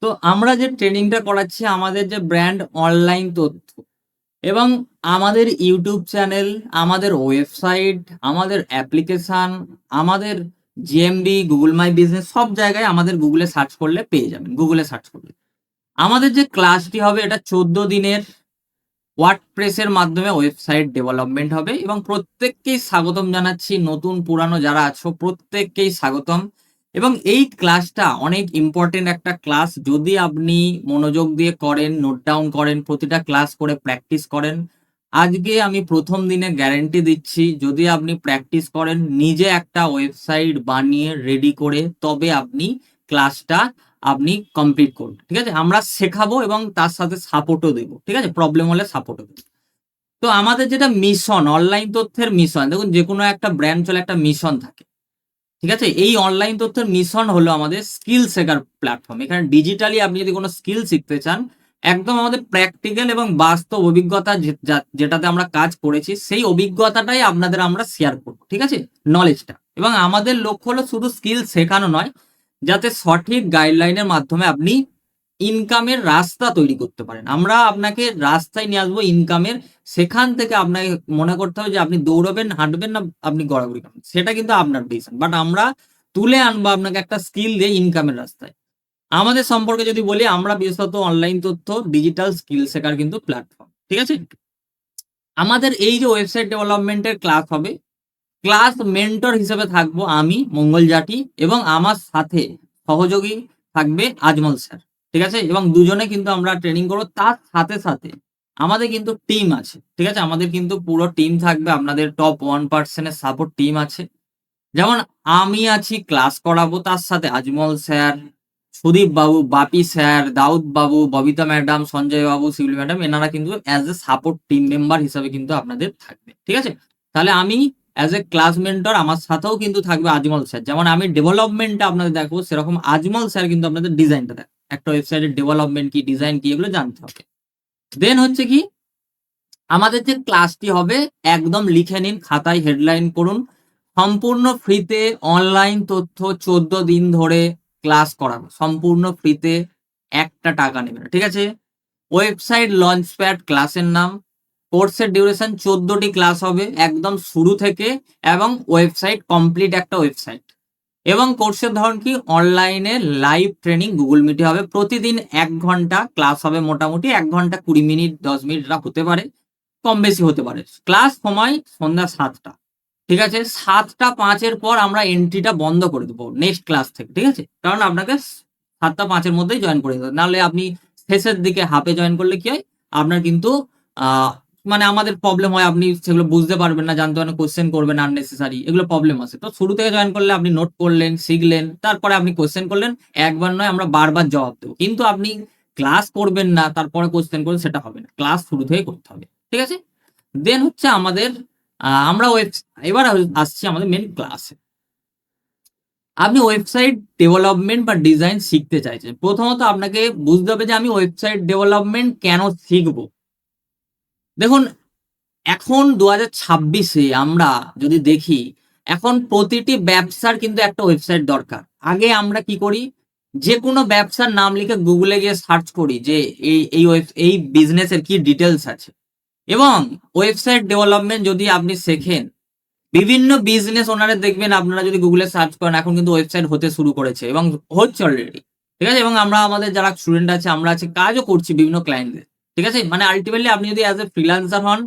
তো আমরা যে ট্রেনিংটা করাচ্ছি আমাদের যে ব্র্যান্ড অনলাইন তথ্য এবং আমাদের ইউটিউব চ্যানেল, আমাদের ওয়েবসাইট, আমাদের অ্যাপ্লিকেশন, আমাদের জিএমবি, গুগল মাই বিজনেস সব জায়গায় আমাদের গুগলে সার্চ করলে পেয়ে যাবেন। গুগলে সার্চ করলে আমাদের যে ক্লাসটি হবে এটা 14 দিনের ওয়ার্ডপ্রেসের মাধ্যমে ওয়েবসাইট ডেভেলপমেন্ট হবে এবং প্রত্যেককেই স্বাগতম জানাচ্ছি। নতুন পুরানো যারা আছো প্রত্যেককেই স্বাগতম। এবং এই ক্লাসটা অনেক ইম্পর্টেন্ট একটা ক্লাস। যদি আপনি মনোযোগ দিয়ে করেন, নোট ডাউন করেন, প্রতিটা ক্লাস করে প্র্যাকটিস করেন, আজকে আমি প্রথম দিনে গ্যারেন্টি দিচ্ছি যদি আপনি প্র্যাকটিস করেন, নিজে একটা ওয়েবসাইট বানিয়ে রেডি করে তবে আপনি ক্লাসটা আপনি কমপ্লিট করুন। ঠিক আছে, আমরা শেখাবো এবং তার সাথে সাপোর্টও দেবো। ঠিক আছে, প্রবলেম হলে সাপোর্টও দেবো। তো আমাদের যেটা মিশন, অনলাইন তথ্যের মিশন, দেখুন যে কোনো একটা ব্র্যান্ড চলে একটা মিশন থাকে। ঠিক আছে, এই অনলাইন তথ্যের মিশন হলো আমাদের স্কিল শেখার প্ল্যাটফর্ম। এখানে ডিজিটালি আপনি যদি কোনো স্কিল শিখতে চান, একদম আমাদের প্র্যাকটিক্যাল এবং বাস্তব অভিজ্ঞতা যেটাতে আমরা কাজ করেছি সেই অভিজ্ঞতাটাই আপনাদের আমরা শেয়ার করবো। ঠিক আছে, নলেজটা। এবং আমাদের লক্ষ্য হলো শুধু স্কিল শেখানো নয়, যাতে সঠিক গাইডলাইনের মাধ্যমে আপনি ইনকামের রাস্তা তৈরি করতে পারেন। আমরা আপনাকে রাস্তায় নিয়ে আসবো ইনকামের। সেখান থেকে আপনাকে মনে করতে হবে যে আপনি দৌড়াবেন, হাঁটবেন, না আপনি গড়াগড়ি করবেন, সেটা কিন্তু আপনার ডিসিশন। বাট আমরা তুলে আনবো আপনাকে একটা স্কিল দিয়ে ইনকামের রাস্তায়। আমাদের সম্পর্কে যদি বলি, আমরা বিশেষত অনলাইন তথ্য, ডিজিটাল স্কিল শেখার কিন্তু প্ল্যাটফর্ম। ঠিক আছে, আমাদের এই যে ওয়েবসাইট ডেভেলপমেন্টের ক্লাস হবে, ক্লাস মেন্টর হিসেবে থাকবো আমি, মঙ্গল জাটি, এবং আমার সাথে সহযোগী থাকবে আজমল স্যার। ঠিক আছে, এবং দুজনে কিন্তু আমরা ট্রেনিং করবো। তার সাথে সাথে আমাদের কিন্তু টিম আছে। ঠিক আছে, আমাদের কিন্তু পুরো টিম থাকবে, আপনাদের টপ 1% সাপোর্ট টিম আছে। যেমন আমি আছি, ক্লাস করাবো, তার সাথে আজমল স্যার, সুদীপ বাবু, বাপি স্যার, দাউদ বাবু, ববিতা ম্যাডাম, সঞ্জয় বাবু, শিউলি ম্যাডাম, এনারা কিন্তু as a support team member হিসাবে কিন্তু আপনাদের থাকবে। ঠিক আছে, তাহলে আমি অ্যাজ এ ক্লাস মেন্টর, আমার সাথেও কিন্তু থাকবে আজমল স্যার। যেমন আমি ডেভেলপমেন্টটা আপনাদের দেখবো, সেরকম আজমল স্যার কিন্তু আপনাদের ডিজাইনটা দেখ, একটা ওয়েবসাইটের ডেভেলপমেন্ট কি, ডিজাইন কি, এগুলো জানতে হবে। দেন হচ্ছে কি, আমাদের যে ক্লাসটি হবে একদম লিখে নিন, খাতায় হেডলাইন করুন, সম্পূর্ণ ফ্রিতে অনলাইন তথ্য 14 দিন ধরে ক্লাস করাবো, সম্পূর্ণ ফ্রিতে, একটা টাকা নেবে না। ঠিক আছে, ওয়েবসাইট লঞ্চপ্যাড ক্লাসের নাম। কোর্সের ডিউরেশন 14টি ক্লাস হবে একদম শুরু থেকে, এবং ওয়েবসাইট কমপ্লিট একটা ওয়েবসাইট। এবং কোর্সের ধরন কি, অনলাইনে লাইভ ট্রেনিং গুগল মিটে হবে। প্রতিদিন 1 ঘন্টা ক্লাস হবে, মোটামুটি 1 ঘন্টা 20 মিনিট, 10 মিনিট হতে পারে, কম বেশি হতে পারে। ক্লাস সময় সন্ধ্যা 7টা। ঠিক আছে, 7টা 5-এর পর আমরা এন্ট্রিটা বন্ধ করে দেবো নেক্সট ক্লাস থেকে। ঠিক আছে, কারণ আপনাকে 7টা 5-এর মধ্যেই জয়েন করে দিতে হবে, নাহলে আপনি শেষের দিকে হাফে জয়েন করলে কি হয়, আপনার কিন্তু আহ মানে আমাদের প্রবলেম হয়, আপনি সেগুলো বুঝতে পারবেন না, জানতে পারেন, কোশ্চেন করবেন আননেসেসারি, এগুলো প্রবলেম আছে। তো শুরু থেকে জয়েন করলে আপনি নোট করলেন, শিখলেন, তারপরে আপনি কোশ্চেন করলেন, একবার নয় আমরা বারবার জবাব দেবো। কিন্তু আপনি ক্লাস করবেন না তারপরে কোশ্চেন করবেন, সেটা হবে না, ক্লাস শুরু থেকে করতে হবে। ঠিক আছে, দেন হচ্ছে আমাদের আমরা এবার আসছি আমাদের মেন ক্লাসে। আপনি ওয়েবসাইট ডেভেলপমেন্ট বা ডিজাইন শিখতে চাইছেন, প্রথমত আপনাকে বুঝতে হবে যে আমি ওয়েবসাইট ডেভেলপমেন্ট কেন শিখবো। দেখুন, এখন 2026-এ আমরা যদি দেখি, এখন প্রতিটি ব্যবসার কিন্তু একটা ওয়েবসাইট দরকার। আগে আমরা কি করি, যে কোনো ব্যবসার নাম লিখে গুগলে গিয়ে সার্চ করি যে এই বিজনেসের কি ডিটেলস আছে। এবং ওয়েবসাইট ডেভেলপমেন্ট যদি আপনি শেখেন, বিভিন্ন বিজনেস ওনারে দেখবেন, আপনারা যদি গুগলে সার্চ করেন, এখন কিন্তু ওয়েবসাইট হতে শুরু করেছে এবং হচ্ছে অলরেডি। ঠিক আছে, এবং আমরা আমাদের যারা স্টুডেন্ট আছে, আমরা আছে, কাজও করছি বিভিন্ন ক্লায়েন্টদের। ঠিক আছে, মানে আলটিমেটলি আপনি যদি অ্যাজ এ ফ্রিল্যান্সার হন,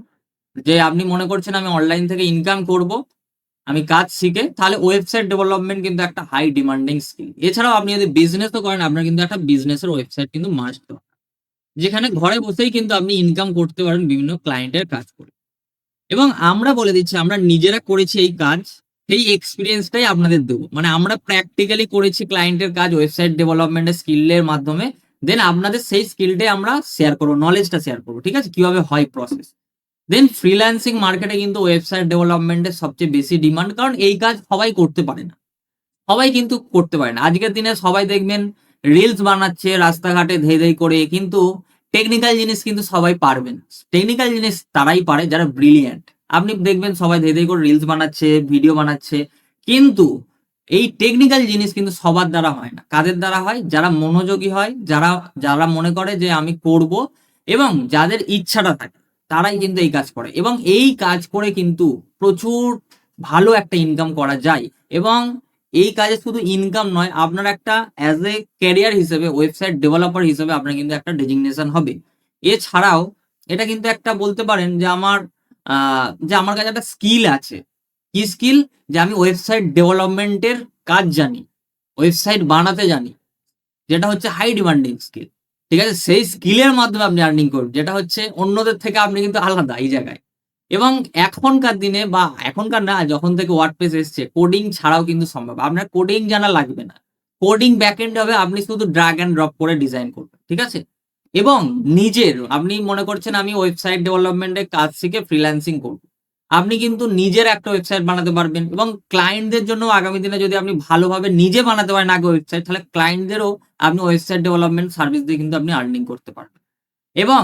যে আপনি মনে করছেন আমি অনলাইন থেকে ইনকাম করব, আমি কাজ শিখে, তাহলে ওয়েবসাইট ডেভেলপমেন্ট কিন্তু একটা হাই ডিমান্ডিং স্কিল। এছাড়াও আপনি যদি বিজনেসও করেন, আপনার কিন্তু একটা বিজনেসের ওয়েবসাইট কিন্তু মাস্ট, যেখানে ঘরে বসেই কিন্তু আপনি ইনকাম করতে পারেন বিভিন্ন ক্লায়েন্টের কাজ করে। এবং আমরা বলে দিচ্ছি, আমরা নিজেরা করেছি এই কাজ, সেই এক্সপিরিয়েন্সটাই আপনাদের দেবো। মানে আমরা প্র্যাকটিক্যালি করেছি ক্লায়েন্টের কাজ ওয়েবসাইট ডেভেলপমেন্টের স্কিলের মাধ্যমে, দেন আপনাদের সেই স্কিলটাই আমরা শেয়ার করবো, নলেজটা শেয়ার করবো। ঠিক আছে, কিভাবে হয় প্রসেস। দেন ফ্রিল্যান্সিং মার্কেটে কিন্তু ওয়েবসাইট ডেভেলপমেন্টের সবচেয়ে বেশি ডিমান্ড, কারণ এই কাজ সবাই করতে পারে না, সবাই কিন্তু করতে পারে না। আজকের দিনে সবাই দেখবেন রিলস বানাচ্ছে রাস্তাঘাটে ধেই ধেই করে, কিন্তু টেকনিক্যাল জিনিস কিন্তু সবাই পারবেন। টেকনিক্যাল জিনিস তারাই পারে যারা ব্রিলিয়ান্ট। আপনি দেখবেন সবাই ধেই ধেই করে রিলস বানাচ্ছে, ভিডিও বানাচ্ছে, কিন্তু এই টেকনিক্যাল জিনিস কিন্তু সবার দ্বারা হয় না। কাদের দ্বারা হয়? যারা মনোযোগী হয়, যারা যারা মনে করে যে আমি করব, এবং যাদের ইচ্ছাটা থাকে তারাই কিন্তু এই কাজ করে, এবং এই কাজ করে কিন্তু প্রচুর ভালো একটা ইনকাম করা যায়। এবং এই কাজে শুধু ইনকাম নয়, আপনার একটা অ্যাজ এ ক্যারিয়ার হিসেবে, ওয়েবসাইট ডেভেলপার হিসেবে আপনার কিন্তু একটা ডেজিগনেশন হবে। এছাড়াও এটা কিন্তু একটা বলতে পারেন যে আমার কাছে একটা স্কিল আছে। কি স্কিল? যে আমি ওয়েবসাইট ডেভেলপমেন্টের কাজ জানি, ওয়েবসাইট বানাতে জানি, যেটা হচ্ছে হাই ডিমান্ডিং স্কিল। ঠিক আছে? সেই স্কিলের মাধ্যমে আপনি আর্নিং করুন, যেটা হচ্ছে অন্যদের থেকে আপনি কিন্তু আলাদা এই জায়গায়। এবং এখনকার দিনে, বা এখনকার না, যখন থেকে ওয়ার্ডপ্রেস এসছে, কোডিং ছাড়াও কিন্তু সম্ভব। আপনার কোডিং জানা লাগবে না। কোডিং ব্যাকএন্ড হবে, আপনি শুধু ড্রাগ অ্যান্ড ড্রপ করে ডিজাইন করবেন। ঠিক আছে? এবং নিজের, আপনি মনে করছেন আমি ওয়েবসাইট ডেভেলপমেন্টের কাজ শিখে ফ্রিল্যান্সিং করব। আপনি কিন্তু নিজের একটা ওয়েবসাইট বানাতে পারবেন, এবং ক্লায়েন্টদের জন্য আগামী দিনে যদি আপনি ভালোভাবে নিজে বানাতে পারেন আগে ওয়েবসাইট, তাহলে ক্লায়েন্টদেরও আপনি ওয়েবসাইট ডেভেলপমেন্ট সার্ভিস দিয়ে কিন্তু আপনি আর্নিং করতে পারবেন। এবং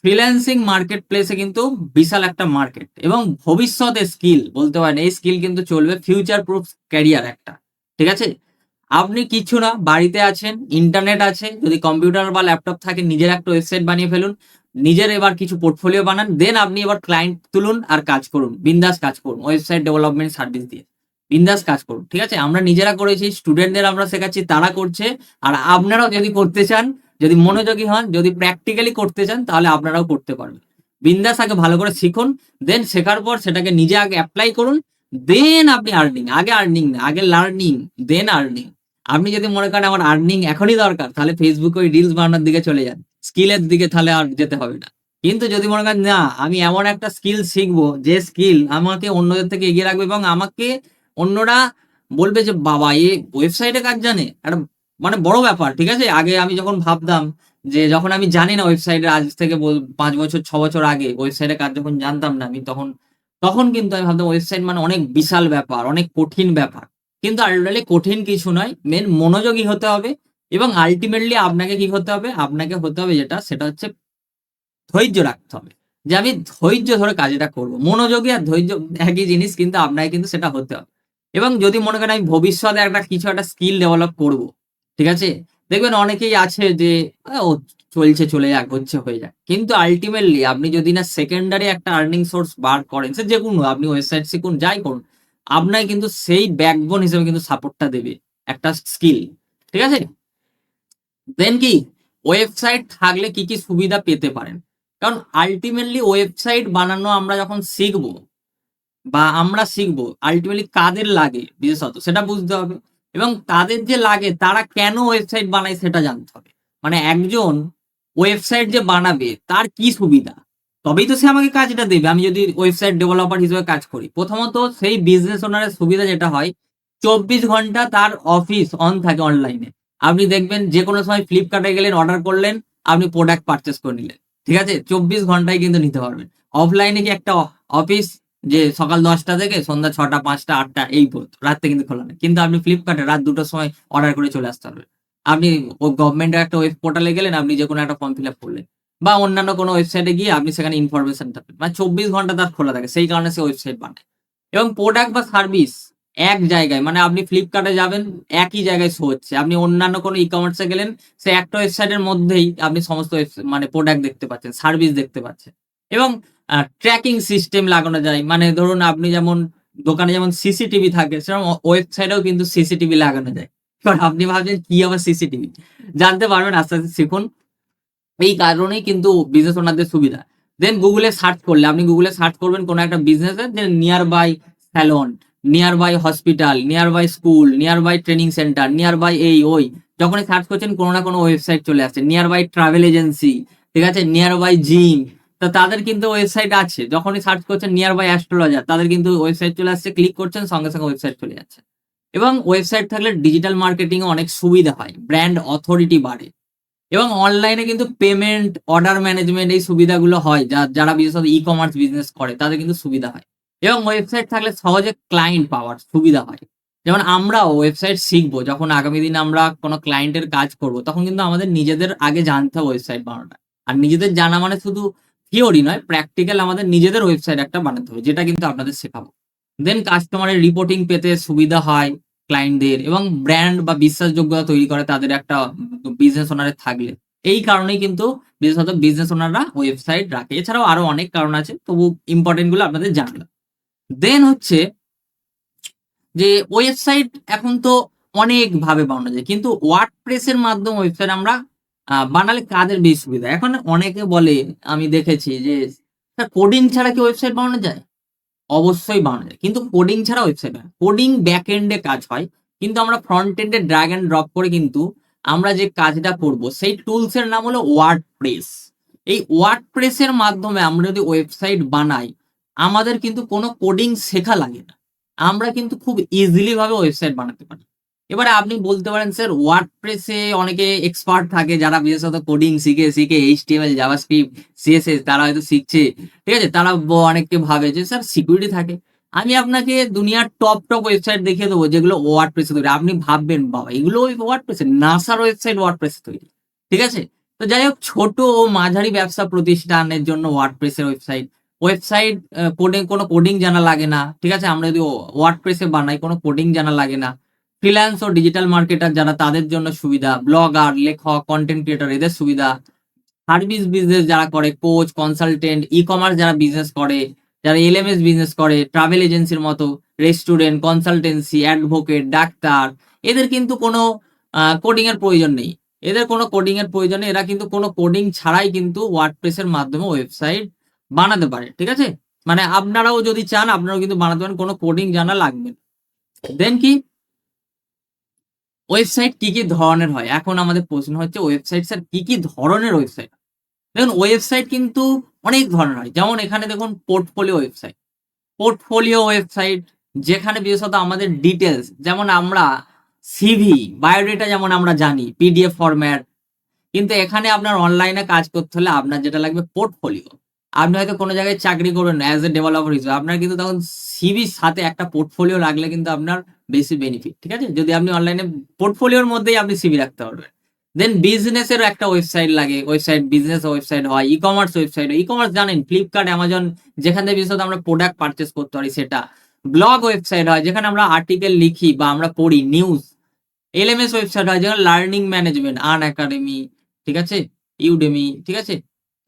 ফ্রিল্যান্সিং মার্কেট প্লেসে কিন্তু বিশাল একটা মার্কেট, এবং ভবিষ্যতে স্কিল বলতে পারেন, এই স্কিল কিন্তু চলবে, ফিউচার প্রুফ ক্যারিয়ার একটা। ঠিক আছে? আপনি কিছু না, বাড়িতে আছেন, ইন্টারনেট আছে, যদি কম্পিউটার বা ল্যাপটপ থাকে, নিজের একটা ওয়েবসাইট বানিয়ে ফেলুন, নিজের এবার কিছু পোর্টফোলিও বানান, দেন আপনি এবার ক্লায়েন্ট তুলুন আর কাজ করুন, বিন্দাস কাজ করুন ওয়েবসাইট ডেভেলপমেন্ট সার্ভিস দিয়ে, বিন্দাস কাজ করুন। ঠিক আছে? আমরা নিজেরা করেছি, স্টুডেন্টদের আমরা শেখাচ্ছি, তারা করছে। আর আপনারাও যদি করতে চান, যদি মনোযোগী হন, যদি প্র্যাকটিক্যালি করতে চান, তাহলে আপনারাও করতে পারবেন। বিন্দাস আগে ভালো করে শিখুন, দেন শেখার পর সেটাকে নিজে আগে অ্যাপ্লাই করুন, দেন আপনি আর্নিং, আগে আর্নিং না, আগে লার্নিং, দেন আর্নিং। আপনি যদি মনে করেন আমার আর্নিং এখনই দরকার, তাহলে ফেসবুকে ওই রিলস বানানোর দিকে চলে যান, স্কিলের দিকে তাহলে আর যেতে হবে না। কিন্তু যদি মনে করেন না, আমি এমন একটা স্কিল শিখবো যে স্কিল আমাকে অন্যদের থেকে এগিয়ে রাখবে, এবং আমাকে অন্যরা বলবে যে বাবা এ ওয়েবসাইটে কাজ জানে, একটা মানে বড় ব্যাপার। ঠিক আছে? আগে আমি যখন ভাবতাম, যে যখন আমি জানি না ওয়েবসাইটে, আজ থেকে 5 বছর 6 বছর আগে ওয়েবসাইটে কাজ যখন জানতাম না আমি, তখন তখন কিন্তু আমি ভাবতাম ওয়েবসাইট মানে অনেক বিশাল ব্যাপার, অনেক কঠিন ব্যাপার। কিন্তু আল্টিমেটলি কঠিন কিছু নয়, মেন মনোযোগী হতে হবে। এবং আল্টিমেটলি আপনাকে কি হতে হবে? আপনাকে হতে হবে যেটা, সেটা হচ্ছে ধৈর্য রাখতে হবে। যে আমি ধৈর্য ধরে কাজটা করব। মনোযোগী আর ধৈর্য একই জিনিস, কিন্তু আপনাকে কিন্তু সেটা হতে হবে। এবং যদি মনে করেন আমি ভবিষ্যতে কিছু একটা স্কিল ডেভেলপ করব। ঠিক আছে? দেখবেন অনেকেই আছে যে ও চলছে, চলে যাক, হচ্ছে হয়ে যাক। কিন্তু আল্টিমেটলি আপনি যদি না সেকেন্ডারি একটা আর্নিং সোর্স বার করেন, সে যেকোনো, আপনি ওয়েবসাইট শিখুন, যাই করুন, আপনাকে কিন্তু সেই ব্যাকবোন হিসেবে কিন্তু সাপোর্টটা দেবে একটা স্কিল। ঠিক আছে? দেন কি, ওয়েবসাইট থাকলে কি কি সুবিধা পেতে পারেন? কারণ আলটিমেটলি ওয়েবসাইট বানানো আমরা শিখবো আলটিমেটলি কাদের লাগে বিশেষত সেটা বুঝতে হবে। এবং তাদের যে লাগে তারা কেন ওয়েবসাইট বানায় সেটা জানতে হবে। মানে একজন ওয়েবসাইট যে বানাবে তার কি সুবিধা, তবেই তো সে আমাকে কাজটা দেবে। আমি যদি ওয়েবসাইট ডেভেলপার হিসেবে কাজ করি, প্রথমত সেই বিজনেস ওনারের সুবিধা যেটা হয়, 24 ঘন্টা তার অফিস অন থাকে অনলাইনে। আপনি দেখবেন যে কোনো সময় ফ্লিপকার্টে গেলেন, অর্ডার করলেন, আপনি প্রোডাক্ট পারচেস করে নিলেন। ঠিক আছে? 24 ঘন্টায় কিন্তু নিতে পারবেন। অফলাইনে কি একটা অফিস, যে সকাল 10টা থেকে সন্ধ্যা 6টা 5টা 8টা এই পর্যন্ত, রাত্রে কিন্তু খোলা নেই। কিন্তু আপনি ফ্লিপকার্টে রাত 2টোর সময় অর্ডার করে চলে আসতে পারবেন। আপনি গভর্নমেন্টের একটা ওয়েব পোর্টালে গেলেন, আপনি যে কোনো একটা ফর্ম ফিল আপ করলেন, বা অন্যান্য কোনো ওয়েবসাইটে গিয়ে আপনি সেখানে ইনফরমেশন পাবেন। মানে 24 ঘন্টা তার খোলা থাকে, সেই কারণে সে ওয়েবসাইট বানায়। এবং প্রোডাক্ট বা সার্ভিস এক জায়গায়, মানে আপনি ফ্লিপকার্টে যাবেন, একই জায়গায় শো হচ্ছে। আপনি অন্যান্য কোনো ই কমার্সে গেলেন, সে একটা ওয়েবসাইটের মধ্যেই আপনি সমস্ত মানে প্রোডাক্ট দেখতে পাচ্ছেন, সার্ভিস দেখতে পাচ্ছেন। এবং ট্র্যাকিং সিস্টেম লাগানো যায়। মানে ধরুন আপনি যেমন দোকানে যেমন সিসিটিভি থাকে, সেরকম ওয়েবসাইটেও কিন্তু সিসিটিভি লাগানো যায়। এবার আপনি ভাবছেন কি আবার সিসিটিভি? জানতে পারবেন আস্তে, আস্তে শিখুন। এই কারণেই কিন্তু বিজনেস ওনারদের সুবিধা। দেন গুগলে সার্চ করলে, আপনি গুগলে সার্চ করবেন কোনো একটা বিজনেসের, যে nearby salon, nearby hospital, nearby school, nearby training centre, nearby এই ওই। যখনই সার্চ করছেন কোনো না কোনো ওয়েবসাইট চলে আসছে। নিয়ার বাই ট্রাভেল এজেন্সি, ঠিক আছে? নিয়ার বাই জিম, তো তাদের কিন্তু ওয়েবসাইট আছে। যখনই সার্চ করছেন নিয়ার বাই অ্যাস্ট্রোলজার, তাদের কিন্তু ওয়েবসাইট চলে আসছে, ক্লিক করছেন, সঙ্গে সঙ্গে ওয়েবসাইট চলে যাচ্ছে। এবং ওয়েবসাইট থাকলে ডিজিটাল মার্কেটিং এ অনেক সুবিধা হয়, ব্র্যান্ড অথরিটি বাড়ে। এবং অনলাইনে কিন্তু পেমেন্ট, অর্ডার ম্যানেজমেন্ট, এই সুবিধাগুলো হয়, যারা বিশেষত ই কমার্স বিজনেস করে তাদের কিন্তু সুবিধা হয়। এবং ওয়েবসাইট থাকলে সহজে ক্লায়েন্ট পাওয়ার সুবিধা হয়। যেমন আমরাও ওয়েবসাইট শিখবো, যখন আগামী দিনে আমরা কোনো ক্লায়েন্টের কাজ করব, তখন কিন্তু আমাদের নিজেদের আগে জানতে হবে ওয়েবসাইট বানানোটা। আর নিজেদের জানা মানে শুধু থিওরি নয়, প্র্যাকটিক্যাল আমাদের নিজেদের ওয়েবসাইট একটা বানাতে হবে, যেটা কিন্তু আপনাদের শেখাবো। দেন কাস্টমারের রিপোর্টিং পেতে সুবিধা হয়। ক্লায়েন্টদের এবং ব্র্যান্ড বা বিশ্বাসযোগ্যতা তৈরি করে তাদের একটা বিজনেস ওনারের থাকলে। এই কারণেই কিন্তু বিশেষত বিজনেস ওনাররা ওয়েবসাইট রাখে। এছাড়াও আরো অনেক কারণ আছে। তবু ইম্পোর্টেন্ট গুলো আপনাদের জানলাম। দেন হচ্ছে যে ওয়েবসাইট এখন তো অনেকভাবে বানানো যায়। কিন্তু ওয়ার্ডপ্রেস এর মাধ্যমে ওয়েবসাইট আমরা বানালে কাদের বেশি সুবিধা? এখন অনেকে বলে আমি দেখেছি যে, "স্যার কোডিং ছাড়া কি ওয়েবসাইট বানানো যায়?" অবশ্যই বানানো যায়। কিন্তু কোডিং ছাড়া ওয়েবসাইট হয় না। কোডিং ব্যাক এন্ড এ কাজ হয়। কিন্তু আমরা front end a drug and drop করে কিন্তু আমরা যে কাজটা করব সেই টুলস এর নাম হলো ওয়ার্ডপ্রেস। এই ওয়ার্ডপ্রেস এর মাধ্যমে আমরা যদি ওয়েবসাইট বানাই, আমাদের কিন্তু কোনো কোডিং শেখা লাগে না। আমরা কিন্তু খুব ইজিলি ভাবে ওয়েবসাইট বানাতে পারি। এবারে আপনি বলতে পারেন, "স্যার ওয়ার্ডপ্রেস এ অনেকে এক্সপার্ট থাকে যারা বিশেষত কোডিং শিখে HTML, জাভাস্ক্রিপ্ট, CSS তারা হয়তো শিখছে।" ঠিক আছে? তারা অনেকে ভাবে যে স্যার সিকিউরিটি থাকে। আমি আপনাকে দুনিয়ার টপ ওয়েবসাইট দেখিয়ে দেবো যেগুলো ওয়ার্ডপ্রেস এ তৈরি। আপনি ভাববেন বাবা এগুলো ওই ওয়ার্ডপ্রেস এ? নাসার ওয়েবসাইট ওয়ার্ডপ্রেস এ তৈরি। ঠিক আছে? তো যাই হোক ছোট ও মাঝারি ব্যবসা প্রতিষ্ঠানের জন্য ওয়ার্ডপ্রেস এর ওয়েবসাইট। ওয়েবসাইট কোনো কোডিং জানা লাগে না। ঠিক আছে? আমরা যদি ওয়ার্ডপ্রেস এ বানাই কোনো কোডিং জানা লাগে না। ফ্রিল্যান্স ও ডিজিটাল মার্কেটার যারা তাদের জন্য সুবিধা। ব্লগার, লেখক, কনটেন্ট ক্রিয়েটর এদের সুবিধা। সার্ভিস বিজনেস যারা করে কোচ, কনসালটেন্ট, ই-কমার্স যারা বিজনেস করে, যারা এলএমএস বিজনেস করে, ট্রাভেল এজেন্সির মতো, রেস্টুরেন্ট, কনসালটেন্সি, অ্যাডভোকেট, ডাক্তার এদের কিন্তু কোনো কোডিং এর প্রয়োজন নেই। এদের কোনো কোডিং এর প্রয়োজন নেই। এরা কিন্তু কোনো কোডিং ছাড়াই কিন্তু ওয়ার্ডপ্রেস এর মাধ্যমে ওয়েবসাইট বানাতে পারে। ঠিক আছে? মানে আপনারাও যদি চান আপনারাও কিন্তু বানাতে পারেন। কোনো কোডিং জানা লাগবে না। দেন কি? ওয়েবসাইট কি ধরনের হয়? এখন আমাদের প্রশ্ন হচ্ছে ওয়েবসাইট স্যার কি ধরনের ওয়েবসাইট? দেখুন ওয়েবসাইট কিন্তু অনেক ধরনের হয়। যেমন এখানে দেখুন পোর্টফোলিও ওয়েবসাইট। পোর্টফোলিও ওয়েবসাইট যেখানে বিশেষত আমাদের ডিটেইলস যেমন আমরা সিভি, বায়োডেটা যেমন আমরা জানি পিডিএফ ফরম্যাট। কিন্তু এখানে আপনার অনলাইনে কাজ করতে হলে আপনার যেটা লাগবে পোর্টফোলিও। আপনি হয়তো কোনো জায়গায় চাকরি করবেন অ্যাজ এ ডেভেলপার হিসেবে। আপনার কিন্তু তখন সিভির সাথে একটা পোর্টফোলিও রাখলে কিন্তু আপনার বেশি বেনিফিট। ঠিক আছে? যদি আপনি অনলাইনে পোর্টফোলিওর মধ্যেই আপনি সিভি রাখতে পারবেন। দেন বিজনেসেরও একটা ওয়েবসাইট লাগে। ওয়েবসাইট বিজনেস ওয়েবসাইট হয়, ই-কমার্স ওয়েবসাইট হয়। ই-কমার্স জানেন ফ্লিপকার্ট, অ্যামাজন যেখান থেকে বিশেষত আমরা প্রোডাক্ট পারচেজ করতে পারি সেটা। ব্লগ ওয়েবসাইট হয় যেখানে আমরা আর্টিকেল লিখি বা আমরা পড়ি নিউজ। এলএমএস ওয়েবসাইট হয় যেমন লার্নিং ম্যানেজমেন্ট, আন একাডেমি, ঠিক আছে? ইউডেমি, ঠিক আছে?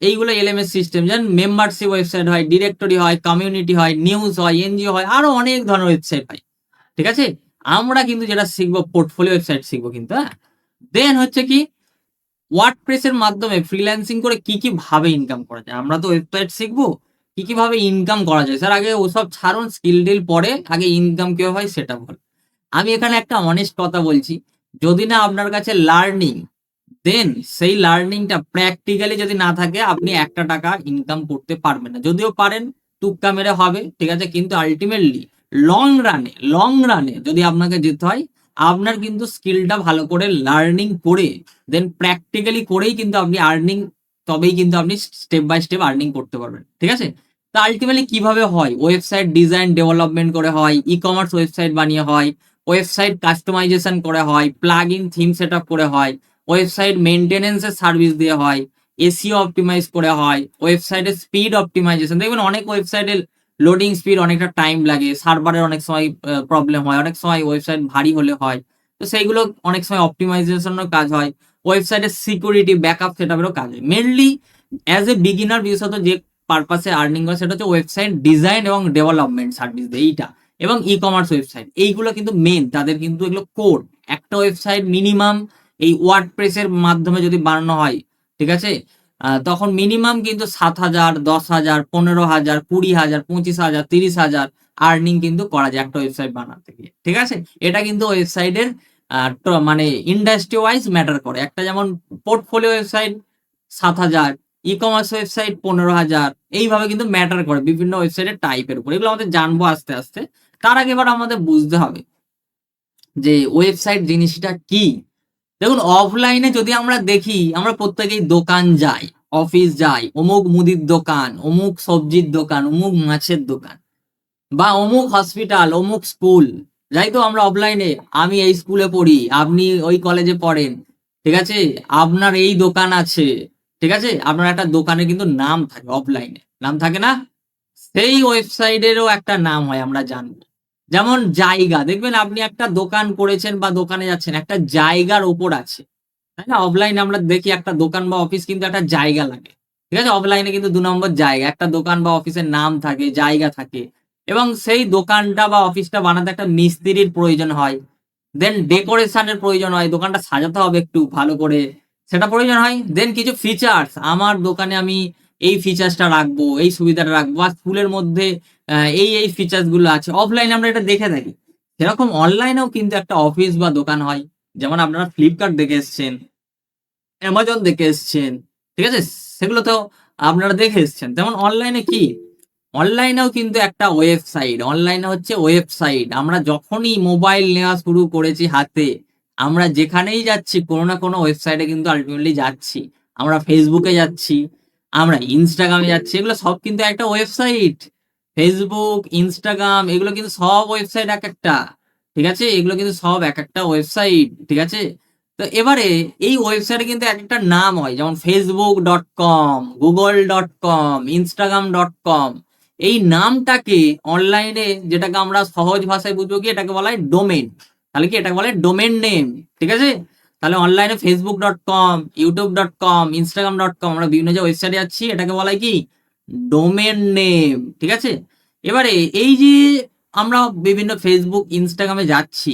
এইগুলো এলএমএস সিস্টেম। যেমন মেম্বারশিপ ওয়েবসাইট হয়, ডিরেক্টরি হয়, কমিউনিটি হয়, নিউজ হয়, এনজিও হয়, আরো অনেক ধরনের ওয়েবসাইট হয়। ঠিক আছে? আমরা কিন্তু যেটা শিখবো পোর্টফোলিও ওয়েবসাইট শিখবো কিন্তু, হ্যাঁ? দেন হচ্ছে কি ওয়ার্ডপ্রেস এর মাধ্যমে ফ্রিল্যান্সিং করে কি ভাবে ইনকাম করা যায়? আমরা তো ওয়েবসাইট শিখবো। কি ভাবে ইনকাম করা যায়? স্যার আগে ওসব ছাড়ুন স্কিল-টিল পরে আগে ইনকাম কিভাবে হয় সেটা বলুন। আমি এখানে একটা অনেস্ট কথা বলছি। যদি না আপনার কাছে লার্নিং, দেন সেই লার্নিংটা প্র্যাকটিক্যালি যদি না থাকে আপনি একটা টাকা ইনকাম করতে পারবেন না। যদিও পারেন টুক্কা মেরে হবে, ঠিক আছে? কিন্তু আল্টিমেটলি লং রানে যদি আপনাকে যেতে হয়, আপনার কিন্তু স্কিলটা ভালো করে লার্নিং করে দেন প্র্যাকটিক্যালি করেই কিন্তু আপনি আর্নিং তবেই কিন্তু আপনি স্টেপ বাই স্টেপ আর্নিং করতে পারবেন। ঠিক আছে? তো আল্টিমেটলি কিভাবে হয়? ওয়েবসাইট ডিজাইন ডেভেলপমেন্ট করে হয়, ই-কমার্স ওয়েবসাইট বানিয়ে হয়, ওয়েবসাইট কাস্টমাইজেশন করে হয়, প্লাগইন থিম সেটআপ করে হয়, ওয়েবসাইট মেইনটেন্যান্স এর সার্ভিস দিয়ে হয়, এসইও অপটিমাইজ করে হয়, ওয়েবসাইটের স্পিড অপটিমাইজেশন। দেখবেন অনেক ওয়েবসাইটের লোডিং স্পিড অনেকটা টাইম লাগে, সার্ভারের অনেক সময় প্রবলেম হয়, অনেক সময় ওয়েবসাইট ভারী হলে হয়। তো সেইগুলো অনেক সময় অপটিমাইজেশনেরও কাজ হয়। ওয়েবসাইটের সিকিউরিটি ব্যাকআপ সেটআপেরও কাজ হয়। মেইনলি অ্যাজ এ বিগিনার বিশেষত যে পারপাসে আর্নিং করে সেটা হচ্ছে ওয়েবসাইট ডিজাইন এবং ডেভেলপমেন্ট সার্ভিস দেয় এইটা। এবং ই-কমার্স ওয়েবসাইট এইগুলো কিন্তু মেইন তাদের কিন্তু এগুলো কোর। একটা ওয়েবসাইট মিনিমাম এই ওয়ার্ডপ্রেস এর মাধ্যমে যদি বানানো হয়, ঠিক আছে? তখন মিনিমাম কিন্তু ৭,০০০, ১০,০০০, ১৫,০০০, ২০,০০০, ২৫,০০০, ৩০,০০০ আর্নিং কিন্তু করা যায় একটা ওয়েবসাইট বানাতে গিয়ে। ঠিক আছে? এটা কিন্তু ওয়েবসাইটের মানে ইন্ডাস্ট্রি ওয়াইজ ম্যাটার করে। একটা যেমন পোর্টফোলিও ওয়েবসাইট ৭,০০০, ই-কমার্স ওয়েবসাইট ১৫,০০০ এইভাবে কিন্তু ম্যাটার করে বিভিন্ন ওয়েবসাইটের টাইপের উপর। এগুলো আমাদের জানবো আস্তে। তার আগে এবার আমাদের বুঝতে হবে যে ওয়েবসাইট জিনিসটা কি? দেখুন অফলাইনে যদি আমরা দেখি আমরা প্রত্যেকেই দোকান যাই, অফিস যাই, অমুক মুদির দোকান, অমুক সবজির দোকান, অমুক মাছের দোকান বা অমুক হসপিটাল, অমুক স্কুল। যাই তো আমরা অফলাইনে। আমি এই স্কুলে পড়ি, আপনি ওই কলেজে পড়েন। ঠিক আছে? আপনার এই দোকান আছে। ঠিক আছে? আপনার একটা দোকানের কিন্তু নাম থাকে অফলাইনে। নাম থাকে না? সেই ওয়েবসাইটেরও একটা নাম হয় আমরা জানবো। যেমন জায়গা, দেখবেন আপনি একটা দোকান করেছেন বা দোকানে যাচ্ছেন, একটা জায়গার ওপর আছে। তাই না? অফলাইনে আমরা দেখি একটা দোকান বা অফিস কিন্তু একটা জায়গা লাগে। ঠিক আছে? অফলাইনে কিন্তু ২ নম্বর জায়গা। একটা দোকান বা অফিসের নাম থাকে, জায়গা থাকে এবং সেই দোকানটা বা অফিসটা বানাতে একটা মিস্ত্রির প্রয়োজন হয়। দেন ডেকোরেশন এর প্রয়োজন হয়। দোকানটা সাজাতে হবে একটু ভালো করে। সেটা প্রয়োজন হয়। দেন কিছু ফিচার্স, আমার দোকানে আমি এই ফিচার্সটা রাখবো, এই সুবিধাটা রাখবো বা স্কুলের মধ্যে এই ফিচার্স গুলো আছে। অফলাইনে আমরা এটা দেখে থাকি। সেরকম অনলাইনেও কিন্তু একটা অফিস বা দোকান হয়। যেমন আপনারা Flipkart দেখে এসছেন। Amazon দেখে এসছেন। ঠিক আছে? সেগুলো তো আপনারা দেখে এসছেন। তেমন অনলাইনে কি? অনলাইনেও কিন্তু একটা ওয়েবসাইট। অনলাইনে হচ্ছে ওয়েবসাইট। আমরা যখনই মোবাইল নেওয়া শুরু করেছি হাতে, আমরা যেখানেই যাচ্ছি কোনো না কোনো ওয়েবসাইটে কিন্তু আল্টিমেটলি যাচ্ছি। আমরা Facebook এ যাচ্ছি, আমরা Instagram এ যাচ্ছি। এগুলো সব কিন্তু একটা ওয়েবসাইট। Facebook, Instagram এগুলো কিন্তু সব ওয়েবসাইট একেকটা। ঠিক আছে? এগুলো কিন্তু সব একেকটা ওয়েবসাইট। ঠিক আছে? তো এবারে এই ওয়েবসাইটে কিন্তু একেকটা নাম হয়। যেমন facebook.com, google.com, instagram.com এই নামটাকে অনলাইনে যেটাকে আমরা সহজ ভাষায় বুঝবো কি এটাকে বলা হয় ডোমেইন। তাহলে কি এটাকে বলা হয় ডোমেইন নেম। ঠিক আছে? তাহলে অনলাইনে facebook.com, youtube.com, instagram.com আমরা বিভিন্ন যে ওয়েবসাইটে যাচ্ছি এটাকে বলা হয় কি ডোমেইন নেম। ঠিক আছে? এবারে এই যে আমরা বিভিন্ন Facebook, Instagram এ যাচ্ছি,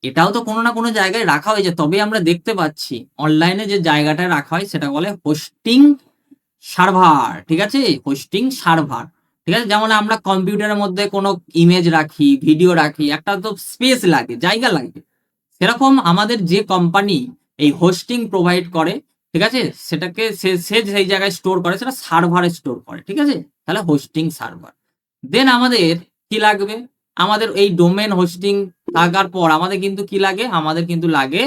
এটাও তো কোনো না কোনো জায়গায় রাখা হয়েছে তবেই আমরা দেখতে পাচ্ছি। অনলাইনে যে জায়গাটায় রাখা হয় সেটা বলে হোস্টিং সার্ভার। ঠিক আছে? Hosting server. ঠিক আছে? যেমন আমরা কম্পিউটারের মধ্যে কোনো ইমেজ রাখি, ভিডিও রাখি, একটা তো স্পেস লাগে, জায়গা লাগবে। সেরকম আমাদের যে কোম্পানি এই হোস্টিং প্রোভাইড করে, ঠিক আছে? সেটাকে সে যেই জায়গায় স্টোর করে সেটা সার্ভারে স্টোর করে। ঠিক আছে? তাহলে হোস্টিং সার্ভার। দেন আমাদের কি লাগবে? আমাদের এই ডোমেইন হোস্টিং থাকার পর আমাদের কিন্তু কি লাগে? আমাদের কিন্তু লাগে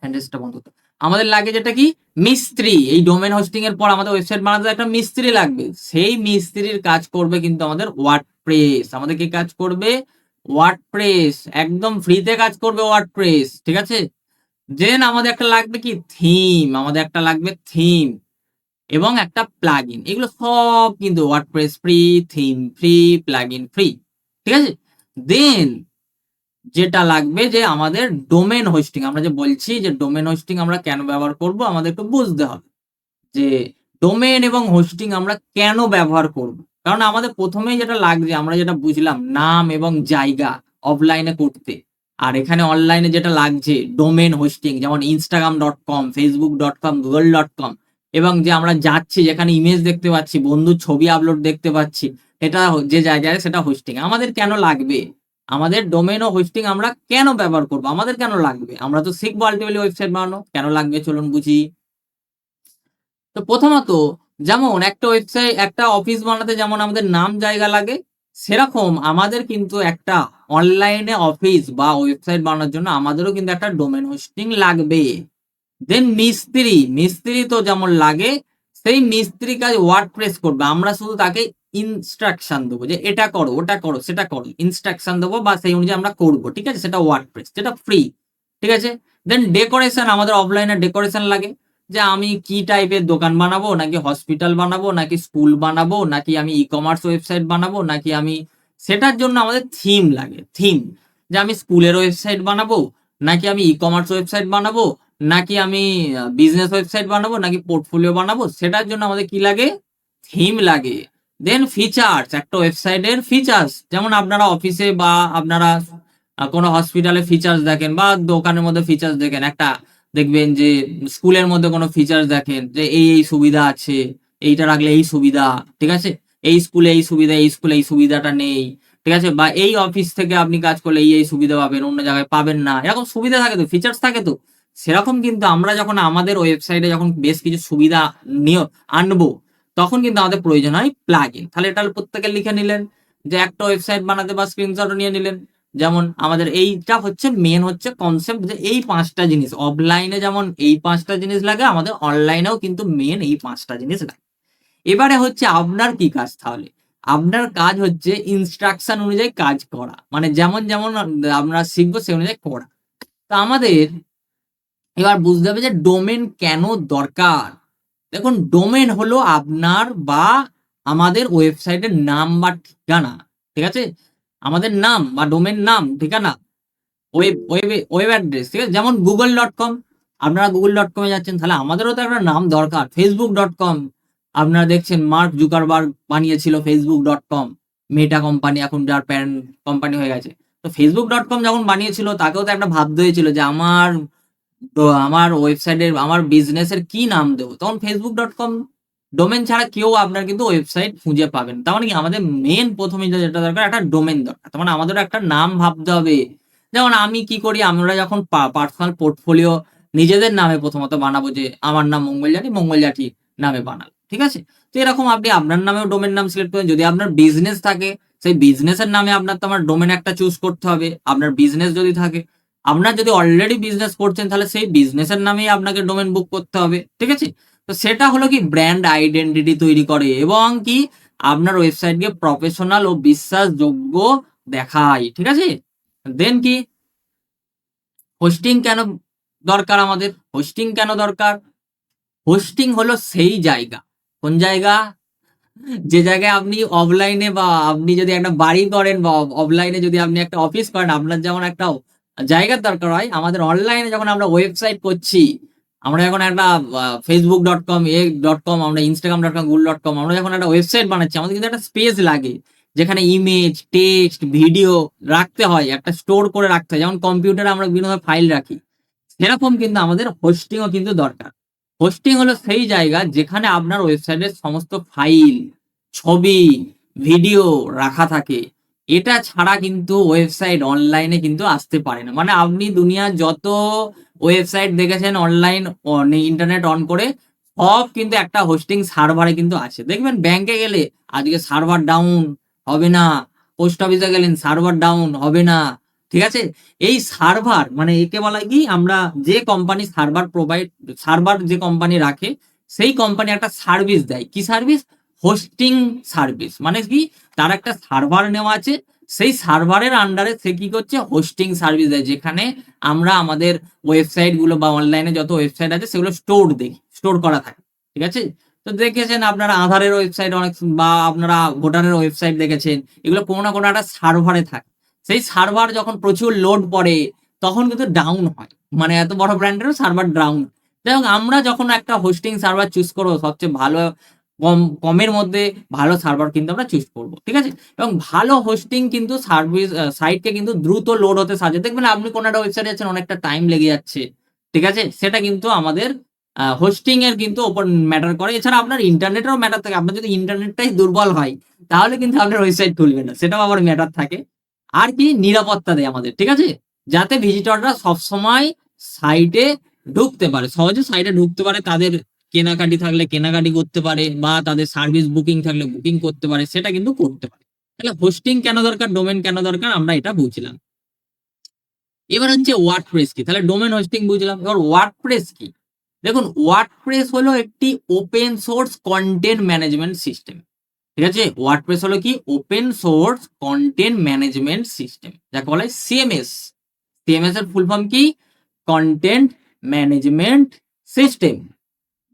হ্যান্ডেলসটা বন্ধ করতে। আমাদের লাগে যেটা কি? মিস্ত্রি। এই ডোমেইন হোস্টিং এর পর আমাদের ওয়েবসাইট বানাতে একটা মিস্ত্রি লাগবে। সেই মিস্ত্রির কাজ করবে কিন্তু আমাদের ওয়ার্ডপ্রেস। আমাদের কি কাজ করবে? ওয়ার্ডপ্রেস। একদম ফ্রিতে কাজ করবে ওয়ার্ডপ্রেস। ঠিক আছে? দেন আমাদের একটা লাগবে কি? থিম। আমাদের একটা লাগবে থিম এবং একটা প্লাগইন। এগুলো সব কিন্তু WordPress free, theme free, plugin free. ঠিক আছে? দেন যেটা লাগবে যে আমাদের ডোমেন হোস্টিং। আমরা যে বলছি যে ডোমেন হোস্টিং আমরা কেন ব্যবহার করব আমাদের একটু বুঝতে হবে। যে ডোমেন এবং হোস্টিং আমরা কেন ব্যবহার করব? কারণ আমাদের ১ম এই যেটা লাগছে আমরা যেটা বুঝলাম নাম এবং জায়গা অফলাইনে করতে। আর এখানে অনলাইনে যেটা লাগছে ডোমেন হোস্টিং যেমন instagram.com, facebook.com, google.com এবং যে আমরা যাচ্ছি যেখানে ইমেজ দেখতে পাচ্ছি, বন্ধুর ছবি আপলোড দেখতে পাচ্ছি, এটা যে জায়গায় সেটা হোস্টিং। আমাদের কেন লাগবে? আমাদের ডোমেন ও হোস্টিং আমরা কেন ব্যবহার করব? আমাদের কেন লাগবে? আমরা তো শিখবো আল্টিমেটলি ওয়েবসাইট বানানো। কেন লাগবে চলুন বুঝি। তো প্রথমত যেমন একটা ওয়েবসাইট একটা অফিস বানাতে যেমন আমাদের নাম জায়গা লাগে, সেরকম আমাদের কিন্তু একটা অনলাইনে অফিস বা ওয়েবসাইট বানানোর জন্য আমাদেরও কিন্তু একটা ডোমেন হোস্টিং লাগবে। দেন মিস্ত্রি তো যেমন লাগে, সেই মিস্ত্রি কাজ ওয়ার্ডপ্রেস করবে। আমরা শুধু তাকে ইনস্ট্রাকশন দেবো যে এটা করো, ওটা করো, সেটা করো। ইনস্ট্রাকশন দেবো বা সেই অনুযায়ী আমরা করব। ঠিক আছে? সেটা ওয়ার্ডপ্রেস, যেটা ফ্রি। ঠিক আছে? দেন ডেকোরেশন আমাদের অফলাইনে ডেকোরেশন লাগে। যে আমি কি টাইপের দোকান বানাবো, নাকি হসপিটাল বানাবো, নাকি স্কুল বানাবো, নাকি আমি ই-কমার্স ওয়েবসাইট বানাবো, নাকি আমি সেটার জন্য আমাদের থিম লাগে। থিম যে আমি স্কুলের ওয়েবসাইট বানাবো, নাকি আমি ই-কমার্স ওয়েবসাইট বানাবো, নাকি আমি বিজনেস ওয়েবসাইট বানাবো, নাকি পোর্টফোলিও বানাবো, সেটার জন্য আমাদের কি লাগে? থিম লাগে। দেন ফিচার্স, একটা ওয়েবসাইটের ফিচার্স যেমন আপনারা অফিসে বা আপনারা কোনো হসপিটালে ফিচার্স দেখেন বা দোকানের মধ্যে ফিচার্স দেখেন। একটা দেখবেন যে স্কুলের মধ্যে কোনো ফিচার্স দেখেন যে এই সুবিধা আছে, এইটা রাখলে এই সুবিধা। ঠিক আছে? এই স্কুলে এই সুবিধা, এই স্কুলে এই সুবিধাটা নেই। ঠিক আছে? বা এই অফিস থেকে আপনি কাজ করলে এই সুবিধা পাবেন, অন্য জায়গায় পাবেন না। এরকম সুবিধা থাকে তো, ফিচার্স থাকে তো। সেরকম কিন্তু আমরা যখন আমাদের ওয়েবসাইটে যখন বেশ কিছু সুবিধা নিয়ে আনবো, তখন কিন্তু আমাদের প্রয়োজন হয় প্লাগইন। তাহলে এটা প্রত্যেকে লিখে নিলেন যে একটা ওয়েবসাইট বানাতে বা স্ক্রিনশটও নিয়ে নিলেন। যেমন আমাদের এইটা হচ্ছে মেন হচ্ছে কনসেপ্ট যে এই ৫টা জিনিস। অফলাইনে যেমন এই ৫টা জিনিস লাগে, আমাদের অনলাইনেও কিন্তু মেন এই ৫টা জিনিস লাগে। এবারে হচ্ছে আপনার কি কাজ তাহলে? আপনার কাজ হচ্ছে ইনস্ট্রাকশন অনুযায়ী কাজ করা। মানে যেমন আমরা শিখবো সেই অনুযায়ী করা। তো আমাদের এবার বুঝতে হবে যে ডোমেন কেন দরকার? দেখুন ডোমেন হলো আপনার বা আমাদের ওয়েবসাইটের নাম বা ঠিকানা। ঠিক আছে? আমাদের নাম বা ডোমেন নাম, ঠিকানা, ওয়েব অ্যাড্রেস, ঠিক আছে? যেমন google.com, আপনারা google.com এ যাচ্ছেন, তাহলে আমাদেরও তো একটা নাম দরকার। facebook.com, আপনারা দেখছেন মার্ক জুকারবার্গ বানিয়েছিল facebook.com, মেটা কোম্পানি এখন যার প্যারেন্ট কোম্পানি হয়ে গেছে। তো facebook.com যখন বানিয়েছিল তাকেও তো একটা ভাবতে হয়েছিল যে আমার ওয়েবসাইটের, আমার বিজনেসের কি নাম দেবো। তখন facebook.com ডোমেন ছাড়া কেউ আপনার কিন্তু ওয়েবসাইট খুঁজে পাবেন। তার মানে কি আমাদের মেন প্রথমে যেটা দরকার, একটা ডোমেন দরকার। তার মানে আমাদেরও একটা নাম ভাবতে হবে। যেমন আমি কি করি, আমরা যখন পার্সোনাল পোর্টফোলিও নিজেদের নামে প্রথমত বানাবো, যে আমার নাম মঙ্গল জাঠি নামে বানাল, ঠিক আছে? তো এরকম আপনি আপনার নামেও ডোমেন নাম সিলেক্ট করেন। যদি আপনার বিজনেস থাকে, সেই বিজনেসের নামে আপনার তো আমার ডোমেন একটা চুজ করতে হবে। আপনার বিজনেস যদি থাকে, আপনার যদি অলরেডি বিজনেস করছেন, তাহলে সেই বিজনেসের নামেই আপনাকে ডোমেন বুক করতে হবে, ঠিক আছে? তো সেটা হলো কি ব্র্যান্ড আইডেন্টিটি তৈরি করে এবং কি আপনার ওয়েবসাইটকে প্রফেশনাল ও বিশ্বাসযোগ্য দেখায়, ঠিক আছে? দেন কি, হোস্টিং কেন দরকার আমাদের? হোস্টিং কেন দরকার? হোস্টিং হলো সেই জায়গা, কোন জায়গা, যে জায়গায় আপনি অফলাইনে বা আপনি যদি একটা বাড়ি করেন বা অফলাইনে যদি আপনি একটা অফিস করেন, আপনার যেমন একটা জায়গার দরকার হয়, আমাদের অনলাইনে যখন আমরা ওয়েবসাইট করছি, আমরা যখন একটা facebook.com, a.com, আমরা instagram.com, google.com, আমরা যখন একটা ওয়েবসাইট বানাচ্ছি, আমাদের কিন্তু একটা স্পেস লাগে, যেখানে ইমেজ, টেক্সট, ভিডিও রাখতে হয়, একটা স্টোর করে রাখতে হয়। যেমন কম্পিউটারে আমরা বিভিন্ন ফাইল রাখি, সেরকম কিন্তু আমাদের হোস্টিংও কিন্তু দরকার। হোস্টিং হলো সেই জায়গা যেখানে আপনার ওয়েবসাইটের সমস্ত ফাইল, ছবি, ভিডিও রাখা থাকে। এটা ছাড়া কিন্তু ওয়েবসাইট অনলাইনে কিন্তু আসতে পারে না। মানে আপনি দুনিয়ার যত ওয়েবসাইট দেখেছেন অনলাইন, ইন্টারনেট অন করে, সব কিন্তু একটা হোস্টিং সার্ভারে কিন্তু আছে। দেখবেন ব্যাংকে গেলে আজকে সার্ভার ডাউন, হবে না। পোস্ট অফিসে গেলেন সার্ভার ডাউন, হবে না। ঠিক আছে? এই সার্ভার মানে একে বলা হয় কি, আমরা যে কোম্পানি সার্ভার যে কোম্পানি রাখে, সেই কোম্পানি একটা সার্ভিস দেয়। কি সার্ভিস? Hosting service. মানে কি, তার একটা সার্ভার নেওয়া আছে, সেই সার্ভারের আন্ডারে সে কি করছে, হোস্টিং সার্ভিস দেয়, যেখানে আমরা আমাদের ওয়েবসাইট গুলো বা অনলাইনে যত ওয়েবসাইট আছে সেগুলো স্টোর করা থাকে, ঠিক আছে? তো দেখেছেন আপনারা আধারের ওয়েবসাইট অনেক, বা আপনারা ভোটারের ওয়েবসাইট দেখেছেন, এগুলো কোনো না কোনো একটা সার্ভারে থাকে। সেই সার্ভার যখন প্রচুর লোড পড়ে, তখন কিন্তু ডাউন হয়। মানে এত বড় ব্র্যান্ডেরও সার্ভার ডাউন। যাই হোক, আমরা যখন একটা হোস্টিং সার্ভার চুজ করবো, সবচেয়ে ভালো, কমের মধ্যে ভালো সার্ভার কিন্তু আমরা চুজ করবো, ঠিক আছে? এবং ভালো হোস্টিং কিন্তু সাইটকে কিন্তু দ্রুত লোড হতে সাহায্য। দেখবেন আপনি কোনো একটা ওয়েবসাইটে যাচ্ছেন, অনেকটা টাইম লেগে যাচ্ছে, ঠিক আছে? সেটা কিন্তু আমাদের হোস্টিং এর কিন্তু ওপর ম্যাটার করে। এছাড়া আপনার ইন্টারনেটেরও ম্যাটার থাকে। আপনার যদি ইন্টারনেটটাই দুর্বল হয়, তাহলে কিন্তু আপনার ওয়েবসাইট খুলবে না, সেটাও আবার ম্যাটার থাকে। আর কি, নিরাপত্তা দেয় আমাদের, ঠিক আছে? যাতে ভিজিটররা সবসময় সাইটে ঢুকতে পারে, সহজে সাইটে ঢুকতে পারে, তাদের কেনাকাটি থাকলে কেনাকাটি করতে পারে, বা তাদের সার্ভিস বুকিং থাকলে বুকিং করতে পারে, সেটা কিন্তু করতে পারে। তাহলে হোস্টিং কেন দরকার, ডোমেন কেন দরকার, আমরা এটা বুঝলাম। এবার হচ্ছে ওয়ার্ডপ্রেস কি। তাহলে ডোমেন হোস্টিং বুঝলাম, এবার ওয়ার্ডপ্রেস কি? দেখুন, ওয়ার্ডপ্রেস হলো একটি open source content management system, ঠিক আছে? ওয়ার্ডপ্রেস হলো কি, open source content management system, যাকে বলা হয় সিএমএস। সিএমএস এর ফুল ফর্ম কি? Content management system.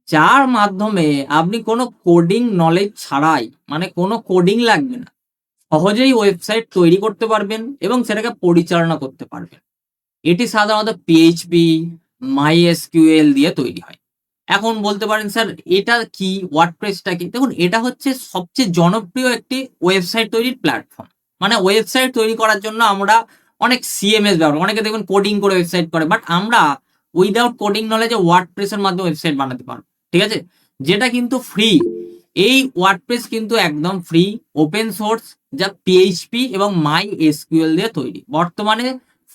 যার মাধ্যমে আপনি কোনো কোডিং নলেজ ছাড়াই, মানে কোনো কোডিং লাগবে না, সহজেই ওয়েবসাইট তৈরি করতে পারবেন এবং সেটাকে পরিচালনা করতে পারবেন। এটি সাধারণত পিএইচপি, মাইএসকিউএল দিয়ে তৈরি হয়। এখন বলতে পারেন, স্যার এটা কি, ওয়ার্ডপ্রেসটা কি? দেখুন, এটা হচ্ছে সবচেয়ে জনপ্রিয় একটি ওয়েবসাইট তৈরির প্ল্যাটফর্ম। মানে ওয়েবসাইট তৈরি করার জন্য আমরা অনেক সিএমএস ব্যবহার, অনেকে দেখবেন কোডিং করে ওয়েবসাইট করে, বাট আমরা উইদাউট কোডিং নলেজে ওয়ার্ডপ্রেসের মাধ্যমে ওয়েবসাইট বানাতে পারবো, ঠিক আছে? যেটা কিন্তু ফ্রি। এই ওয়ার্ডপ্রেস কিন্তু একদম ফ্রি, ওপেন সোর্স, যা পিএইচপি এবং মাই এসকিউএল দিয়ে তৈরি। বর্তমানে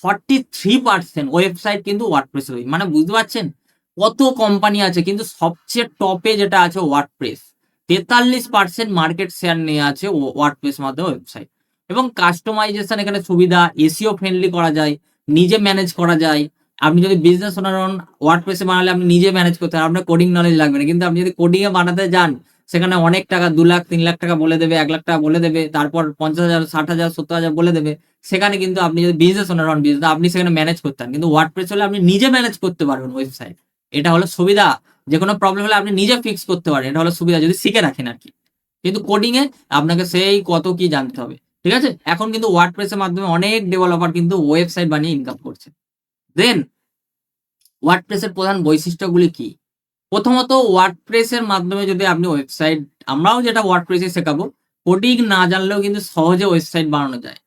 43% ওয়েবসাইট কিন্তু ওয়ার্ডপ্রেসে তৈরি। মানে বুঝতে পারছেন কত কোম্পানি আছে, কিন্তু সবচেয়ে টপে যেটা আছে ওয়ার্ডপ্রেস। 43% মার্কেট শেয়ার নিয়ে আছে ওয়ার্ডপ্রেস মাধ্যমে ওয়েবসাইট। এবং কাস্টমাইজেশন এখানে সুবিধা, এসইও ফ্রেন্ডলি করা যায়, নিজে ম্যানেজ করা যায়। আপনি যদি বিজনেস ওনার হন, ওয়ার্ডপ্রেসে বানালে আপনি নিজে ম্যানেজ করতে পারেন, আপনার কোডিং নলেজ লাগবে না। কিন্তু আপনি যদি কোডিং এ বানাতে যান, সেখানে অনেক টাকা, 2 লাখ 3 লাখ টাকা বলে দেবে, 1 লাখ টাকা বলে দেবে, তারপর 50,000 60,000 70,000 বলে দেবে। সেখানে কিন্তু আপনি যদি বিজনেস ওনার হন, বিজনেস আপনি সেখানে ম্যানেজ করতে পারেন। কিন্তু ওয়ার্ডপ্রেস হলে আপনি নিজে ম্যানেজ করতে পারবেন ওয়েবসাইট। এটা হলো সুবিধা। যে কোনো প্রবলেম হলে আপনি নিজে ফিক্স করতে পারেন, এটা হলো সুবিধা যদি শিখে রাখেন আর কি। কিন্তু কোডিং এ আপনাকে সেই কত কি জানতে হবে, ঠিক আছে? এখন কিন্তু ওয়ার্ডপ্রেসের মাধ্যমে অনেক ডেভেলপার কিন্তু ওয়েবসাইট বানিয়ে ইনকাম করছে। দেন ওয়ার্ডপ্রেসের প্রধান বৈশিষ্ট্যগুলি কি? প্রথমত ওয়ার্ডপ্রেসের মাধ্যমে যদি আপনি ওয়েবসাইট, আমরাও যেটা ওয়ার্ডপ্রেসে শেখাবো, কোডিং না জানলেও কিন্তু সহজে ওয়েবসাইট বানানো যায়।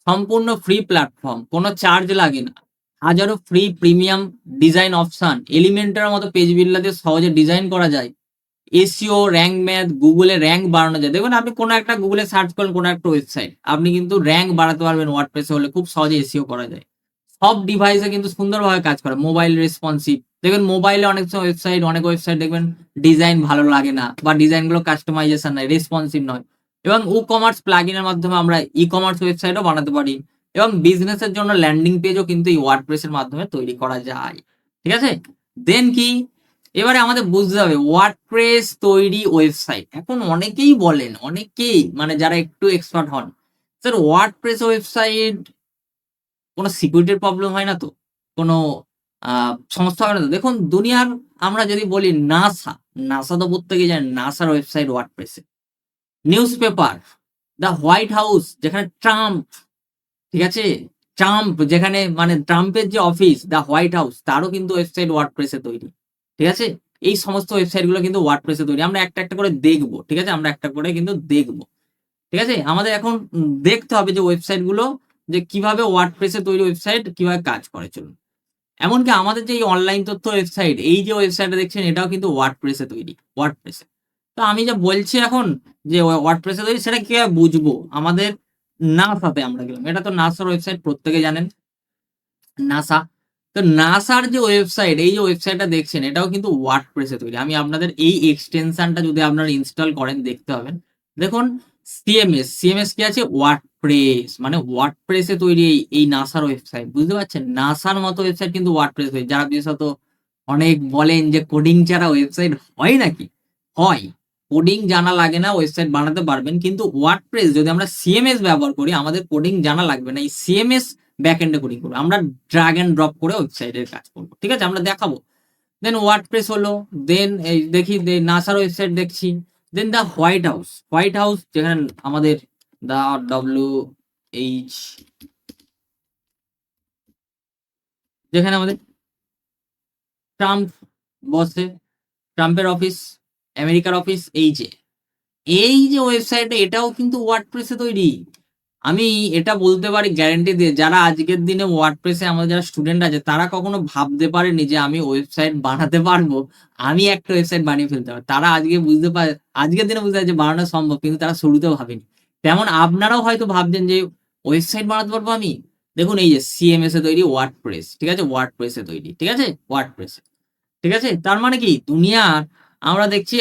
সম্পূর্ণ ফ্রি প্ল্যাটফর্ম, কোনো চার্জ লাগে না। হাজারো free premium design option, Elementor মতো পেজ বিল্ডার দিয়ে সহজে ডিজাইন করা যায়। এসইও, র‍্যাঙ্ক ম্যাথ, গুগলে র‍্যাঙ্ক বাড়ানো যায়। দেখবেন আপনি কোনো একটা গুগলে সার্চ করলেন কোনো একটা ওয়েবসাইট, আপনি কিন্তু র‍্যাঙ্ক বাড়াতে পারবেন ওয়ার্ডপ্রেসে হলে, খুব সহজে এসইও করা যায়। সব ডিভাইসে কিন্তু সুন্দরভাবে কাজ করে। Mobile responsive. দেখবেন মোবাইলে অনেক সময় অনেক ওয়েবসাইট দেখবেন ডিজাইন ভালো লাগে না বা ডিজাইনগুলো কাস্টমাইজেশন নাই, রেসপন্সিভ নয়। এবং কমার্স প্লাগইনের মাধ্যমে আমরা কমার্স ওয়েবসাইটও বানাতে পারি। এবং বিজনেসের জন্য ল্যান্ডিং পেজও কিন্তু এই ওয়ার্ডপ্রেসের মাধ্যমে তৈরি করা যায়। ঠিক আছে? দেন কি? এবারে আমাদের বুঝতে হবে ওয়ার্ডপ্রেস তৈরি ওয়েবসাইট। এখন অনেকেই বলেন, অনেকেই মানে যারা একটু এক্সপার্ট হন, স্যার ওয়ার্ডপ্রেস ওয়েবসাইট কোনো সিকিউরিটির প্রবলেম হয় না তো? কোনো সমস্যা হয় না তো? দেখুন দুনিয়ার, আমরা যদি বলি নাসা তো প্রত্যেকেই জানেন, নাসার ওয়েবসাইট ওয়ার্ডপ্রেসে। News paper, the White House যেখানে ট্রাম্প, ঠিক আছে? ট্রাম্প যেখানে মানে ট্রাম্পের যে অফিস, দ্য হোয়াইট হাউস, তারও কিন্তু ওয়েবসাইট ওয়ার্ডপ্রেসে তৈরি। ঠিক আছে? এই সমস্ত ওয়েবসাইট গুলো কিন্তু ওয়ার্ডপ্রেসে তৈরি। আমরা একটা, একটা করে দেখব। ঠিক আছে? আমরা একটা করে কিন্তু দেখব। ঠিক আছে? আমাদের এখন দেখতে হবে যে ওয়েবসাইট গুলো যে কিভাবে ওয়ার্ডপ্রেসে তৈরি ওয়েবসাইট কিভাবে কাজ করে, চলুন। এমনকি আমাদের যে এই অনলাইন তথ্য ওয়েবসাইট, এই যে ওয়েবসাইটটা দেখছেন এটাও কিন্তু ওয়ার্ডপ্রেসে তৈরি, ওয়ার্ডপ্রেসে। তো আমি যা বলছি এখন যে ওয়ার্ডপ্রেসে তৈরি, সেটা কিভাবে বুঝবো? আমাদের নাসাতে আমরা গেলাম। এটা তো নাসার ওয়েবসাইট, প্রত্যেকে জানেন নাসা। তো নাসার যে ওয়েবসাইট, এই যে ওয়েবসাইটটা দেখছেন এটাও কিন্তু ওয়ার্ডপ্রেসে তৈরি। আমি আপনাদের এই এক্সটেনশনটা যদি আপনারা ইনস্টল করেন দেখতে পাবেন। দেখুন সিএমএস কি আছে? ওয়ার্ডপ্রেস, মানে ওয়ার্ডপ্রেসে তৈরি এই নাসার ওয়েবসাইট। বুঝতে পারছেন? নাসার মতো ওয়েবসাইট কিন্তু ওয়ার্ডপ্রেস তৈরি। যারা বিশেষত অনেক বলেন যে কোডিং ছাড়া ওয়েবসাইট হয় নাকি? হয়। কোডিং জানা লাগে না, ওয়েবসাইট বানাতে পারবেন। কিন্তু ওয়ার্ডপ্রেস যদি আমরা সিএমএস ব্যবহার করি, আমাদের কোডিং জানা লাগবে না। এই সিএমএস ব্যাকএন্ডে কোডিং করবো। আমরা ড্রাগ এন্ড ড্রপ করে ওয়েবসাইটের কাজ করবো। ঠিক আছে? আমরা দেখাবো। দেন ওয়ার্ডপ্রেস হলো। দেন এই দেখি নাসার ওয়েবসাইট দেখছি। Then the White House. White House যেখানে আমাদের দ্য WH, যেখানে আমাদের ট্রাম্প বসে, ট্রাম্পের অফিস, আমেরিকার অফিস, এই যে ওয়েবসাইটটা এটাও কিন্তু ওয়ার্ডপ্রেসে তৈরি। আমি এটা বলতে পারি গ্যারান্টি দিয়ে, যারা আজকের দিনে ওয়ার্ডপ্রেসে আমাদের যারা স্টুডেন্ট আছে তারা কখনো ভাবতে পারেনি যে আমি ওয়েবসাইট বানাতে পারবো, আমি একটা ওয়েবসাইট বানিয়ে ফেলতে পারবো। তারা আজকে বুঝতে পারে, আজকের দিনে বুঝতে পারে যে বানানো সম্ভব, কিন্তু তারা শুরুতেও ভাবেনি। তেমন আপনারাও হয়তো ভাবছেন যে ওয়েবসাইট বানাতে পারবো আমি। দেখুন এই যে সিএমএস এ তৈরি ওয়ার্ডপ্রেস, ঠিক আছে? ওয়ার্ডপ্রেসে তৈরি, ঠিক আছে? ওয়ার্ডপ্রেসে, ঠিক আছে? তার মানে কি দুনিয়ার আমরা দেখছি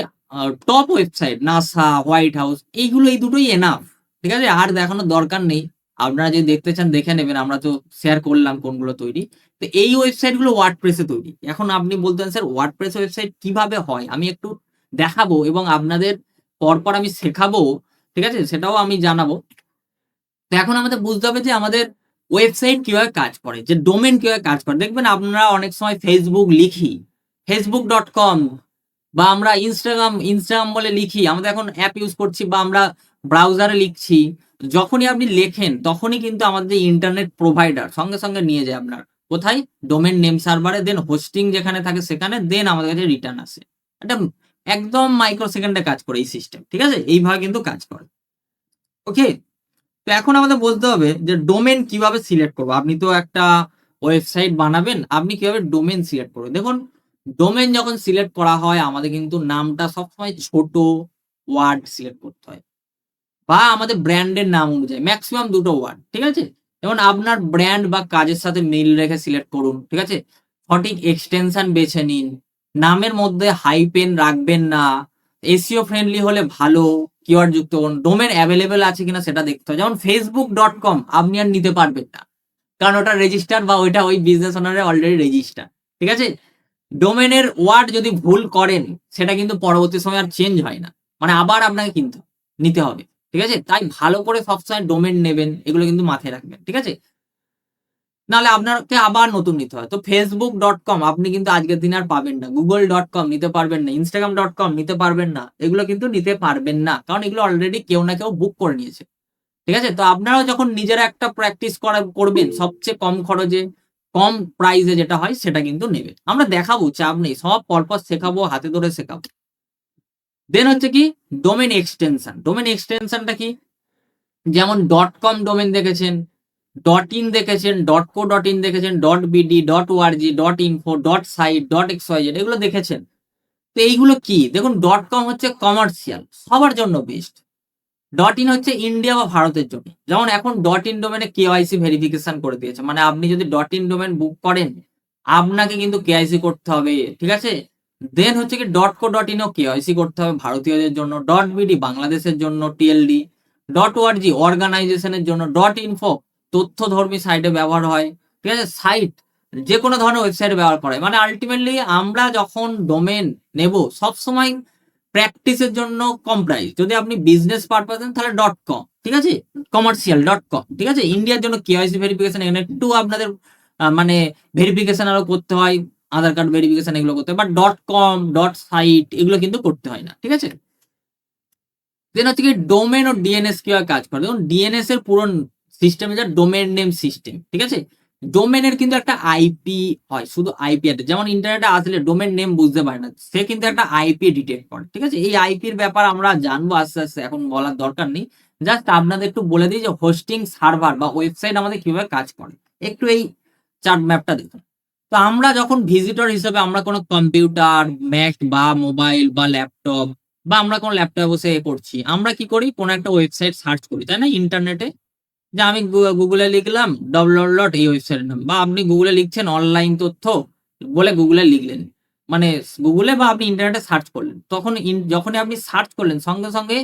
top website NASA, white house, এইগুলো এই দুটোই এনাফ। ঠিক আছে? আর দেখানোর দরকার নেই। আপনারা যদি দেখতে চান দেখে নেবেন। আমরা তো শেয়ার করলাম কোনগুলো তৈরি। তো এই ওয়েবসাইট গুলো ওয়ার্ডপ্রেসে তৈরি। এখন আপনি বলতেন স্যার ওয়ার্ডপ্রেস ওয়েবসাইট কিভাবে হয়? আমি একটু দেখাবো এবং আপনাদের পরপর আমি শেখাবো। ঠিক আছে? সেটাও আমি জানাবো। তো এখন আমাদের বুঝতে হবে যে আমাদের ওয়েবসাইট কিভাবে কাজ করে, যে ডোমেন কিভাবে কাজ করে। দেখবেন আপনারা অনেক সময় ফেসবুক লিখি, facebook.com, বা আমরা ইনস্টাগ্রাম বলে লিখি। আমাদের এখন অ্যাপ ইউজ করছি বা আমরা ব্রাউজারে লিখছি। যখনই আপনি লেখেন তখনই কিন্তু আমাদের যে ইন্টারনেট প্রোভাইডার সঙ্গে সঙ্গে নিয়ে যায় আপনার কোথায়? ডোমেন নেম সার্ভারে। দেন হোস্টিং যেখানে থাকে সেখানে, দেন আমাদের কাছে রিটার্ন আসে। এটা একদম মাইক্রো সেকেন্ডে কাজ করে এই সিস্টেম। ঠিক আছে? এইভাবে কিন্তু কাজ করে। ওকে? তো এখন আমাদের বলতে হবে যে ডোমেন কিভাবে সিলেক্ট করবো। আপনি তো একটা ওয়েবসাইট বানাবেন, আপনি কিভাবে ডোমেন সিলেক্ট করবেন? দেখুন ডোমেন যখন সিলেক্ট করা হয় আমাদের কিন্তু নামটা সবসময় ছোট ওয়ার্ড সিলেক্ট করতে হয়, বা আমাদের ব্র্যান্ডের নাম অনুযায়ী ম্যাক্সিমাম 2টো ওয়ার্ড। ঠিক আছে? যেমন আপনার ব্র্যান্ড বা কাজের সাথে মিল রেখে সিলেক্ট করুন। ঠিক আছে? সঠিক এক্সটেনশন বেছে নিন। নামের মধ্যে হাইপেন রাখবেন না। এসইও ফ্রেন্ডলি হলে ভালো কিওয়ার্ড যুক্ত করুন। ডোমেন অ্যাভেলেবেল আছে কিনা সেটা দেখতে হবে। যেমন facebook.com আপনি আর নিতে পারবেন না, কারণ ওটা রেজিস্টার বা ওইটা ওই বিজনেস ওনারের অলরেডি রেজিস্টার। ঠিক আছে? ডোমেনের ওয়ার্ড যদি ভুল করেন সেটা কিন্তু পরবর্তী সময় আর চেঞ্জ হয় না, মানে আবার আপনাকে নিতে হবে। ঠিক আছে? তাই ভালো করে সবসময় ডোমেন নেবেন, এগুলো কিন্তু মাথায় রাখবেন। ঠিক আছে? নাহলে আপনাকে আবার নতুন নিতে হয়। তো facebook.com আপনি কিন্তু আজকের দিনে আর পাবেন না। google.com নিতে পারবেন না। instagram.com নিতে পারবেন না। এগুলো কিন্তু নিতে পারবেন না, কারণ এগুলো অলরেডি কেউ না কেউ বুক করে নিয়েছে। ঠিক আছে? তো আপনারাও যখন নিজেরা একটা প্র্যাকটিস করবেন সবচেয়ে কম খরচে, কম প্রাইসে যেটা হয় সেটা কিন্তু নেবেন। আমরা দেখাবো, চাপ নেই। সব পরপর শেখাবো, হাতে ধরে শেখাবো। দেন হচ্ছে কি ডোমেইন এক্সটেনশন। ডোমেইন এক্সটেনশনটা কি? যেমন .com ডোমেইন দেখেছেন, .in দেখেছেন, .co.in দেখেছেন, .bd, .org, .info, .site, .xyz এগুলো দেখেছেন। তো এইগুলো কি? দেখুন .com হচ্ছে কমার্শিয়াল, সবার জন্য বেস্ট। .in হচ্ছে ইন্ডিয়া বা ভারতের জন্য। যেমন এখন .in ডোমেইনে কেওয়াইসি ভেরিফিকেশন করে দিয়েছে। মানে আপনি যদি .in ডোমেইন বুক করেন, আপনাকে কিন্তু কেওয়াইসি করতে হবে। ঠিক আছে? দেন হচ্ছে কি .co.in এও কেওয়াইসি করতে হবে ভারতীয়দের জন্য। .bd বাংলাদেশের জন্য টিএলডি। .org অর্গানাইজেশনের জন্য। .info তথ্যধর্মী সাইটে ব্যবহার হয়। ঠিক আছে? সাইট যে কোনো ধরনের ওয়েবসাইটে ব্যবহার করা হয়। মানে আল্টিমেটলি আমরা যখন ডোমেন নেব সবসময় প্র্যাকটিসের জন্য কম প্রাইস। যদি আপনি বিজনেস পারপাস নেন তাহলে .com, ঠিক আছে? কমার্শিয়াল .com, ঠিক আছে? ইন্ডিয়ার জন্য কেওয়াইসি ভেরিফিকেশন এখানে একটু আপনাদের মানে ভেরিফিকেশন আরো করতে হয়, আধার কার্ড ভেরিফিকেশন এগুলো করতে হয়, বাট .com, .site এগুলো কিন্তু করতে হয় না। ঠিক আছে? দেন হচ্ছে কি ডোমেন ও ডিএনএস কিভাবে কাজ করে। দেখুন ডিএনএস এর পুরো সিস্টেম হচ্ছে ডোমেন নেম সিস্টেম। ঠিক আছে? ডোমেনের কিন্তু একটা আইপি হয়, শুধু আইপি অ্যাড্রেস। যেমন ইন্টারনেটে আসলে ডোমেন নেম বুঝতে পারে না, সে কিন্তু একটা আইপি ডিটেক্ট করে। ঠিক আছে? এই আইপির ব্যাপার আমরা জানবো আস্তে আস্তে, এখন বলার দরকার নেই। জাস্ট আপনাদের একটু বলে দিই যে হোস্টিং সার্ভার বা ওয়েবসাইট আমাদের কিভাবে কাজ করে। একটু এই চার্ট ম্যাপটা দেখুন। তো আমরা যখন ভিজিটর হিসেবে আমরা কোনো কম্পিউটার, ম্যাক বা মোবাইল বা ল্যাপটপ, বা আমরা কোনো ল্যাপটপে বসে করছি, আমরা কি করি কোনো একটা ওয়েবসাইট সার্চ করি, তাই না? ইন্টারনেটে যে আমি গুগলে লিখলাম ডট এই ওয়েবসাইটের নাম, বা আপনি গুগলে লিখছেন অনলাইন তথ্য বলে গুগলে লিখলেন, মানে গুগলে বা আপনি ইন্টারনেটে সার্চ করলেন, তখন যখনই আপনি সার্চ করলেন সঙ্গে সঙ্গে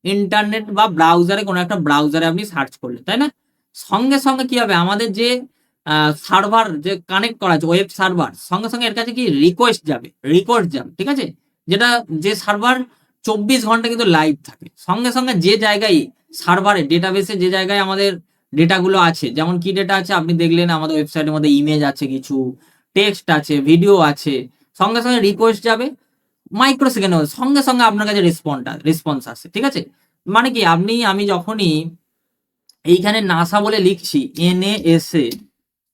ইন্টারনেট বা ব্রাউজারে, কোনো একটা ব্রাউজারে আপনি সার্চ করলেন, তাই না? সঙ্গে সঙ্গে কি হবে, আমাদের যে সার্ভার যে কানেক্ট করা আছে ওয়েব সার্ভার, সঙ্গে সঙ্গে এর কাছে কি রিকোয়েস্ট যাবে, ঠিক আছে? যেটা যে সার্ভার 24 ঘন্টা কিন্তু লাইভ থাকে, সঙ্গে সঙ্গে যে জায়গায় সার্ভারে ডেটাবেসে যে জায়গায় আমাদের ডেটাগুলো আছে, যেমন কি ডেটা আছে আপনি দেখলেন আমাদের ওয়েবসাইটের মধ্যে ইমেজ আছে, কিছু টেক্সট আছে, ভিডিও আছে, সঙ্গে সঙ্গে রিকোয়েস্ট যাবে, মাইক্রো সেকেন্ডের মধ্যে সঙ্গে সঙ্গে আপনার কাছে রেসপন্স আসে। ঠিক আছে? মানে কি আমি যখনই এইখানে নাসা বলে লিখছি NASA,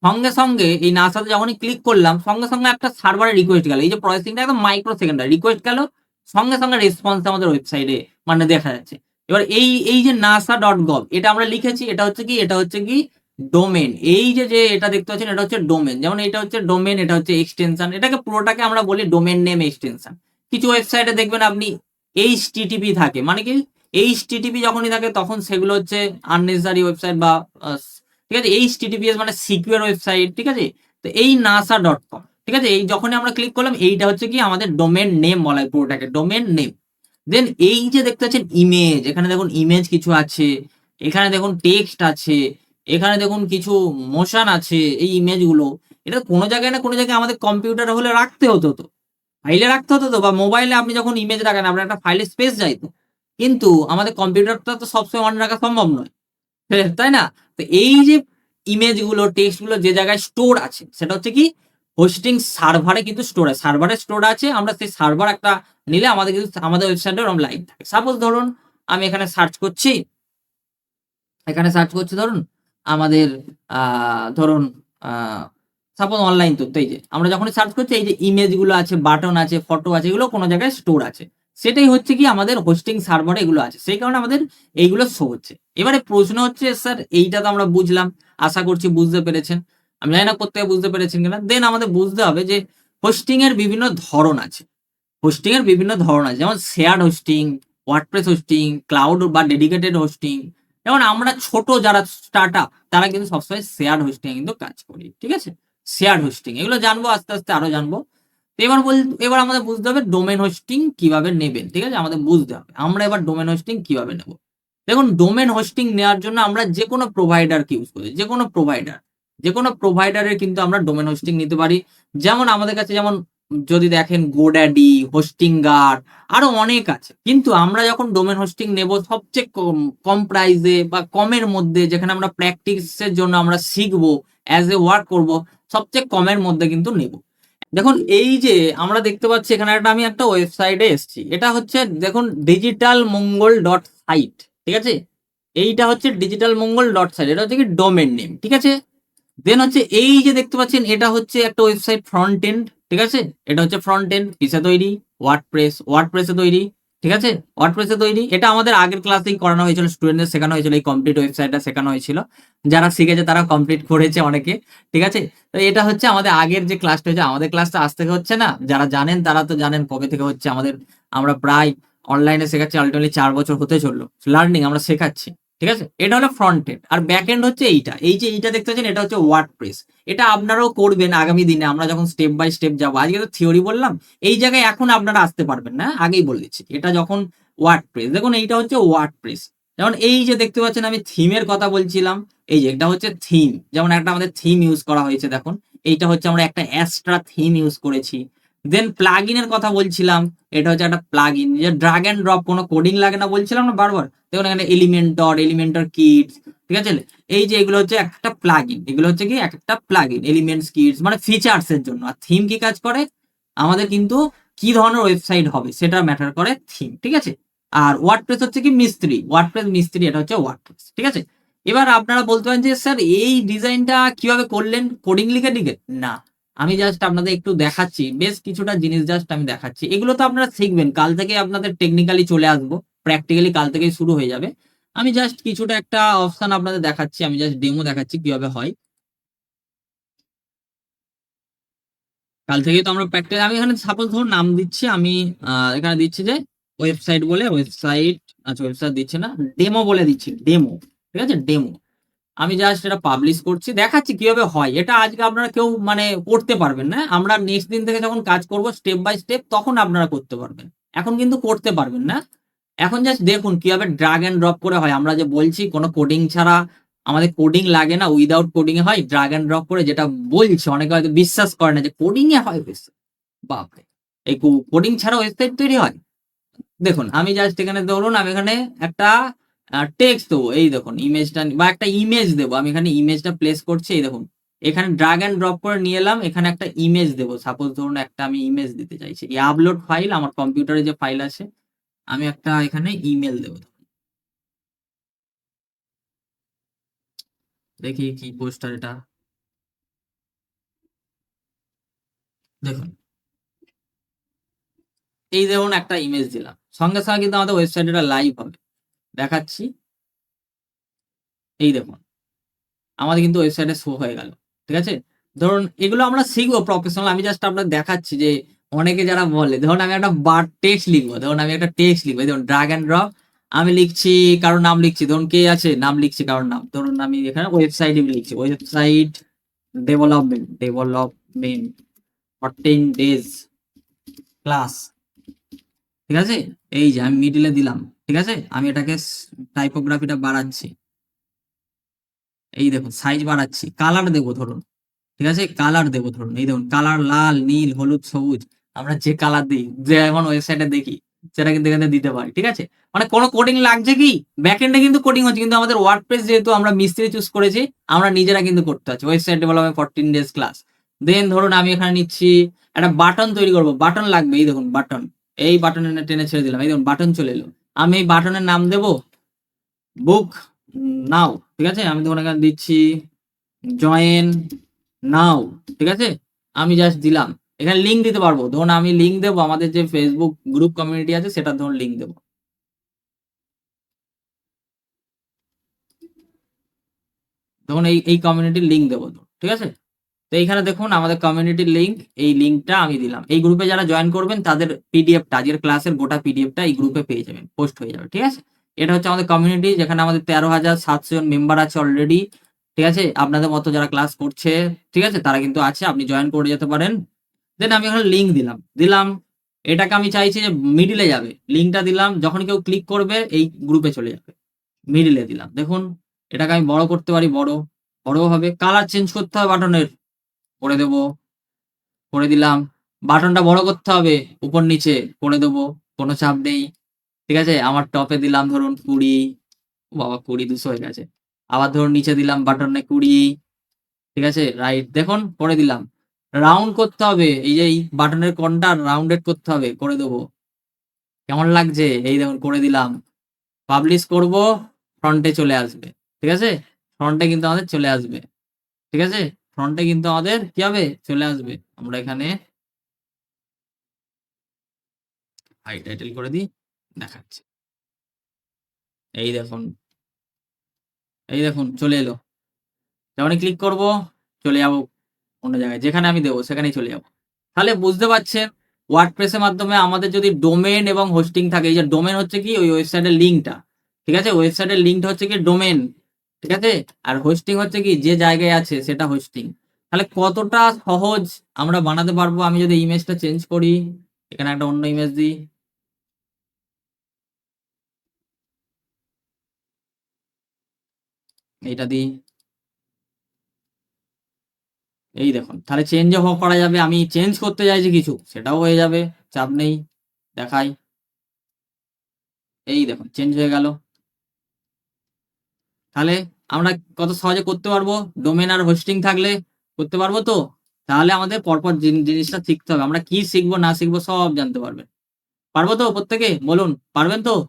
সঙ্গে সঙ্গে এই নাসাতে যখনই ক্লিক করলাম সঙ্গে সঙ্গে একটা সার্ভারে রিকোয়েস্ট গেল, এই যে প্রসেসিংটা একদম মাইক্রো সেকেন্ডার রিকোয়েস্ট গেল, সঙ্গে সঙ্গে রেসপন্স আমাদের ওয়েবসাইটে মানে দেখা যাচ্ছে। এবার এই যে nasa.gov এটা আমরা লিখেছি, এটা হচ্ছে কি ডোমেন। এই যে যে এটা দেখতে পাচ্ছেন এটা হচ্ছে ডোমেন, যেমন এটা হচ্ছে ডোমেন, এটা হচ্ছে এক্সটেনশন, এটাকে পুরোটাকে আমরা বলি ডোমেন নেম এক্সটেনশন। কিছু ওয়েবসাইটে দেখবেন আপনি HTTP থাকে, মানে কি HTTP যখনই থাকে তখন সেগুলো হচ্ছে আননেসেসারি ওয়েবসাইট বা ঠিক আছে? HTTPS মানে সিকিউর ওয়েবসাইট। ঠিক আছে? তো এই nasa.com, ঠিক আছে? এই যখনই আমরা ক্লিক করলাম এইটা হচ্ছে কি আমাদের ডোমেন নেম বলা হয় পুরোটাকে, ডোমেন নেম। দেন এই যে দেখতে পাচ্ছেন ইমেজ, এখানে দেখুন ইমেজ কিছু আছে, এখানে দেখুন টেক্সট আছে, এখানে দেখুন কিছু মোশন আছে, এই ইমেজগুলো এটা কোনো জায়গায় না কোনো জায়গায় আমাদের কম্পিউটারে হলে রাখতে হতো, তো ফাইলে রাখতে হতো, তো বা মোবাইলে আপনি যখন ইমেজ রাখেন আপনার একটা ফাইলে স্পেস যাইতো, কিন্তু আমাদের কম্পিউটারটা তো সবসময় অন রাখা সম্ভব নয়, তাই না? তো এই যে ইমেজগুলো, টেক্সটগুলো যে জায়গায় স্টোর আছে সেটা হচ্ছে কি হোস্টিং সার্ভারে কিন্তু স্টোর আছে, সার্ভারে স্টোর আছে। আমরা সেই সার্ভার একটা নিলে আমাদের কিন্তু আমাদের ওয়েবসাইটে ওরকম লাইভ থাকে। সাপোজ ধরুন আমি এখানে সার্চ করছি, ধরুন আমাদের ধরুন আ সাপোজ অনলাইন তথ্য, এই যে আমরা যখনই সার্চ করছি এই যে ইমেজগুলো আছে, বাটন আছে, ফটো আছে, এগুলো কোনো জায়গায় স্টোর আছে। সেটাই হচ্ছে কি আমাদের হোস্টিং সার্ভারে এগুলো আছে। সেই কারণে আমাদের এইগুলো শো হচ্ছে। এবারে প্রশ্ন হচ্ছে স্যার এইটা তো আমরা বুঝলাম। আশা করছি বুঝতে পেরেছেন। আমি জানি না কোত্থেকে বুঝতে পেরেছেন কিনা। দেন আমাদের বুঝতে হবে যে হোস্টিং এর বিভিন্ন ধরন আছে। যেমন shared hosting, WordPress hosting, cloud বা ডেডিকেটেড হোস্টিং। যেমন আমরা ছোট যারা স্টার্টআপ তারা কিন্তু সবসময় শেয়ার্ড হোস্টিং এ কিন্তু কাজ করি। ঠিক আছে? শেয়ার্ড হোস্টিং এগুলো জানবো আস্তে, আস্তে আরো জানবো। তো এবার আমাদের বুঝতে হবে ডোমেন হোস্টিং কিভাবে নেবেন। ঠিক আছে? আমাদের বুঝতে হবে। আমরা এবার ডোমেন হোস্টিং কিভাবে নেব? দেখুন ডোমেন হোস্টিং নেওয়ার জন্য আমরা যেকোনো প্রোভাইডারকে ইউজ করি। যেকোনো প্রোভাইডারের কিন্তু আমরা ডোমেন হোস্টিং নিতে পারি। যেমন আমাদের কাছে যেমন যদি দেখেন GoDaddy, HostingGuard আরো অনেক আছে। কিন্তু আমরা যখন ডোমেন হোস্টিং নেব সবচেয়ে কম প্রাইসে বা কমের মধ্যে, যেখানে আমরা প্র্যাকটিসের জন্য আমরা শিখবো, অ্যাজ এ ওয়ার্ক করব, সবচেয়ে কমের মধ্যে কিন্তু নেব। দেখুন এই যে আমরা দেখতে পাচ্ছি এখানে আমি একটা ওয়েবসাইটে এসেছি। এটা হচ্ছে দেখুন digitalmongol.site, ঠিক আছে? এইটা হচ্ছে ডিজিটাল মঙ্গল ডট সাইট, এটা হচ্ছে কি ডোমেন নেম, ঠিক আছে। দেন হচ্ছে এই যে দেখতে পাচ্ছেন এটা হচ্ছে একটা ওয়েবসাইট ফ্রন্ট এন্ড, ঠিক আছে। এটা হচ্ছে ফ্রন্ট এন্ড কিসে তৈরি, ওয়ার্ডপ্রেসে তৈরি, ঠিক আছে। ওয়ার্ডপ্রেসে তৈরি, এটা আমাদের আগের ক্লাসেই করানো হয়েছিল, স্টুডেন্টদের শেখানো হয়েছিল, এই কমপ্লিট ওয়েবসাইটটা শেখানো হয়েছিল। যারা শিখেছে তারা কমপ্লিট করেছে অনেকে, ঠিক আছে। তো এটা হচ্ছে আমাদের আগের যে ক্লাসটা হয়েছে, আমাদের ক্লাসটা আজ থেকে হচ্ছে না, যারা জানেন তারা তো জানেন কবে থেকে হচ্ছে আমাদের। আমরা প্রায় অনলাইনে শেখাচ্ছি, আলটিমেটলি 4 বছর হতে চললো লার্নিং, আমরা শেখাচ্ছি, ঠিক আছে। এটা হলো ফ্রন্ট এন্ড, আর ব্যাক এন্ড হচ্ছে এইটা, এই যে এইটা দেখতে পাচ্ছেন এটা হচ্ছে ওয়ার্ডপ্রেস। এটা আপনারাও করবেন আগামী দিনে, আমরা যখন স্টেপ বাই স্টেপ যাবো। আজকে তো থিওরি বললাম, এই জায়গায় এখন আপনারা আসতে পারবেন না, আগেই বলে দিচ্ছি। এটা যখন ওয়ার্ডপ্রেস, দেখুন এইটা হচ্ছে ওয়ার্ডপ্রেস। যেমন এই যে দেখতে পাচ্ছেন আমি থিমের কথা বলছিলাম, এই যে এটা হচ্ছে থিম, যেমন একটা আমাদের থিম ইউজ করা হয়েছে দেখুন। এইটা হচ্ছে আমরা একটা অ্যাস্ট্রা থিম ইউজ করেছি। দেন প্লাগ ইনের কথা বলছিলাম, এটা হচ্ছে একটা প্লাগ ইন, যে ড্রাগ অ্যান্ড ড্রপ, কোনো কোডিং লাগে না বলছিলাম না বারবার। দেখুন এখানে এলিমেন্টর কিটস, ঠিক আছে। এই যে এগুলো হচ্ছে একটা প্লাগ ইন, এগুলো হচ্ছে কি একটা প্লাগ ইন, এলিমেন্টস কিটস মানে ফিচার্স এর জন্য। আর থিম কি কাজ করে, আমাদের কিন্তু কি ধরনের ওয়েবসাইট হবে সেটা ম্যাটার করে থিম, ঠিক আছে। আর ওয়ার্ডপ্রেস হচ্ছে কি মিস্ত্রি, ওয়ার্ডপ্রেস মিস্ত্রি, এটা হচ্ছে ওয়ার্ডপ্রেস, ঠিক আছে। এবার আপনারা বলতে পারেন যে স্যার এই ডিজাইনটা কিভাবে করলেন, কোডিং লিখে লিখে? না, আমি জাস্ট আপনাদের একটু দেখাচ্ছি, বেশ কিছুটা জিনিস জাস্ট আমি দেখাচ্ছি। এগুলো তো আপনারা শিখবেন, কাল থেকে আপনাদের টেকনিক্যালি চলে আসবো, প্র্যাকটিক্যালি কাল থেকেই শুরু হয়ে যাবে। আমি জাস্ট কিছুটা একটা অপশন আপনাদের দেখাচ্ছি, আমি জাস্ট ডেমো দেখাচ্ছি কিভাবে হয়। কাল থেকেই তো আমরা প্র্যাকটিস, আমি এখানে সাপোজ ধরুন নাম দিচ্ছি আমি, এখানে দিচ্ছি যে ওয়েবসাইট বলে, ওয়েবসাইট, আচ্ছা ওয়েবসাইট দিচ্ছি না, ডেমো বলে দিচ্ছি, ডেমো, ঠিক আছে, ডেমো। আমি জাস্ট এটা পাবলিশ করছি, দেখাচ্ছি কিভাবে হয়। এটা আজকে আপনারা কেউ মানে করতে পারবেন না, আমরা নেক্সট দিন থেকে যখন কাজ করব স্টেপ বাই স্টেপ, তখন আপনারা করতে পারবেন। এখন কিন্তু করতে পারবেন না। এখন জাস্ট দেখুন কিভাবে ড্রাগ এন্ড ড্রপ করে হয়। আমরা যে বলছি কোনো কোডিং ছাড়া, আমাদের কোডিং লাগে না, উইদাউট কোডিং এ হয়, ড্রাগ এন্ড ড্রপ করে, যেটা বলছি অনেকে হয়তো বিশ্বাস করে না যে কোডিং এ হয় ওয়েবসাইট। বাপরে, এই কোডিং ছাড়া ওয়েবসাইট তৈরি হয়। দেখুন আমি জাস্ট এখানে ধরুন আমি এখানে একটা টেক্সট দেবো, এই দেখুন ইমেজটা, বা একটা ইমেজ দেবো, আমি এখানে ইমেজটা প্লেস করছি, এই দেখুন এখানে ড্রাগ এন্ড ড্রপ করে নিয়ে এলাম, এখানে একটা ইমেজ দেবো। সাপোজ ধরুন একটা আমি ইমেজ দিতে চাইছি, এই আপলোড ফাইল, আমার কম্পিউটারে যে ফাইল আছে, আমি একটা এখানে ইমেল দেবো। দেখি কি পোস্টার এটা, দেখুন এই দেখুন একটা ইমেজ দিলাম, সঙ্গে সঙ্গে কিন্তু আমাদের ওয়েবসাইট এটা লাইভ হবে। দেখাচ্ছি, এই দেখুন আমাদের কিন্তু ওয়েবসাইটে শো হয়ে গেল, ঠিক আছে। ধরুন এগুলো আমরা শিখবো প্রফেশনাল, আমি জাস্ট আপনাকে দেখাচ্ছি যে অনেকে যারা বলে, ধরুন আমি একটা টেক্সট লিখবো, ধরুন আমি একটা টেক্সট লিখবো, এই ধরুন ড্রাগ এন্ড ড্রপ, আমি লিখছি কারোর নাম লিখছি, ধরুন কে আছে নাম লিখছি কারোর নাম, ধরুন আমি এখানে ওয়েবসাইট লিখছি, ওয়েবসাইট ডেভেলপমেন্ট 14 ডেজ ক্লাস, ঠিক আছে। এই যে আমি মিডিলে দিলাম, ঠিক আছে। আমি এটাকে টাইপোগ্রাফিটা বাড়াচ্ছি, এই দেখুন সাইজ বাড়াচ্ছি, কালার দেবো ধরুন, ঠিক আছে, কালার দেবো ধরুন, এই দেখুন কালার লাল, নীল, হলুদ, সবুজ, আমরা যে কালার দিই, যে এখন ওয়েবসাইটে দেখি, সেটা কিন্তু এখানে দিতে পারি, ঠিক আছে। মানে কোনো কোডিং লাগছে কি, ব্যাকএন্ডে কিন্তু কোডিং হচ্ছে, কিন্তু আমাদের ওয়ার্ডপ্রেস যেহেতু আমরা মিস্ত্রি চুজ করেছি, আমরা নিজেরা কিন্তু করতে হচ্ছে। Website development 14 days class. Then ধরুন আমি এখানে নিচ্ছি একটা বাটন তৈরি করবো, বাটন লাগবে, এই দেখুন বাটন, এই বাটন টেনে ছেড়ে দিলাম, এই দেখুন বাটন চলে এলো। আমি এই বাটনের নাম দেবো বুক নাও, ঠিক আছে। আমি তখন এখানে দিচ্ছি জয়েন নাও, ঠিক আছে। আমি জাস্ট দিলাম, এখানে লিঙ্ক দিতে পারবো, ধরুন আমি লিঙ্ক দেবো আমাদের যে ফেসবুক গ্রুপ কমিউনিটি আছে, সেটা ধরুন লিঙ্ক দেবো, ধরুন এই কমিউনিটির লিঙ্ক দেবো, ঠিক আছে। তো এইখানে দেখুন আমাদের কমিউনিটির লিঙ্ক, এই লিঙ্কটা আমি দিলাম। এই গ্রুপে যারা জয়েন করবেন তাদের পিডিএফটা, আজকের ক্লাসের গোটা পিডিএফটা এই গ্রুপে পেয়ে যাবেন, পোস্ট হয়ে যাবে, ঠিক আছে। এটা হচ্ছে আমাদের কমিউনিটি, যেখানে আমাদের 13,700 জন মেম্বার আছে অলরেডি, ঠিক আছে। আপনাদের মতো যারা ক্লাস করছে, ঠিক আছে, তারা কিন্তু আছে, আপনি জয়েন করে যেতে পারেন। দেন আমি এখানে লিঙ্ক দিলাম দিলাম, এটাকে আমি চাইছি যে মিডিলে যাবে, লিঙ্কটা দিলাম, যখন কেউ ক্লিক করবে এই গ্রুপে চলে যাবে। মিডিলে দিলাম, দেখুন এটাকে আমি বড় করতে পারি, বড় হবে। কালার চেঞ্জ করতে হবে বাটনের, করে দেবো, করে দিলাম। বাটনটা বড় করতে হবে, উপর নিচে করে দেবো, কোনো চাপ নেই, ঠিক আছে। আমার টপে দিলাম ধরুন 20, বাবা 20 200 হয়ে গেছে। আবার ধরুন নিচে দিলাম বাটনে 20, ঠিক আছে, রাইট, দেখুন করে দিলাম। রাউন্ড করতে হবে, এই যে এই বাটনের কোণটা রাউন্ডেড করতে হবে, করে দেবো। কেমন লাগছে, এই দেখুন করে দিলাম। পাবলিশ করব, ফ্রন্টে চলে আসবে। ঠিক আছে? ফ্রন্টে কিন্তু আমাদের চলে আসবে। ঠিক আছে? ফ্রন্টে কিন্তু আমাদের কি হবে? চলে আসবে। আমরা এখানে হাই টাইটেল করে দিই। দেখাচ্ছি। এই দেখুন, এই দেখুন চলে এলো। যখনই ক্লিক করব চলে যাব অন্য জায়গায়। যেখানে আমি দেব সেখানেই চলে যাব। তাহলে বুঝতে পারছেন WordPress এর মাধ্যমে আমাদের যদি ডোমেইন এবং হোস্টিং থাকে, এই যে ডোমেইন হচ্ছে কি ওই ওয়েবসাইটের লিঙ্কটা। ঠিক আছে? ওয়েবসাইটের লিঙ্কটা হচ্ছে কি ডোমেইন। ঠিক আছে? আর হোস্টিং হচ্ছে কি যে জায়গায় আছে সেটা হোস্টিং। তাহলে কতটা সহজ আমরা বানাতে পারবো। আমি যদি ইমেজটা চেঞ্জ করি, এখানে একটা অন্য ইমেজ দিই। এইটা দিই। এই দেখুন। তাহলে চেঞ্জও করা যাবে। আমি চেঞ্জ করতে চাইছি কিছু, সেটাও হয়ে যাবে। চাপ নেই। দেখাই। এই দেখুন চেঞ্জ হয়ে গেল। তাহলে আমরা কত সহজে করতে পারবো। ডোমেইন আর হোস্টিং থাকলে করতে পারবো তো? তাহলে আমাদের পরপর জিনিসটা শিখতে হবে। আমরা কি শিখবো না শিখবো সব জানতে পারবেন। পারবো তো প্রত্যেকে? বলুন, পারবেন তো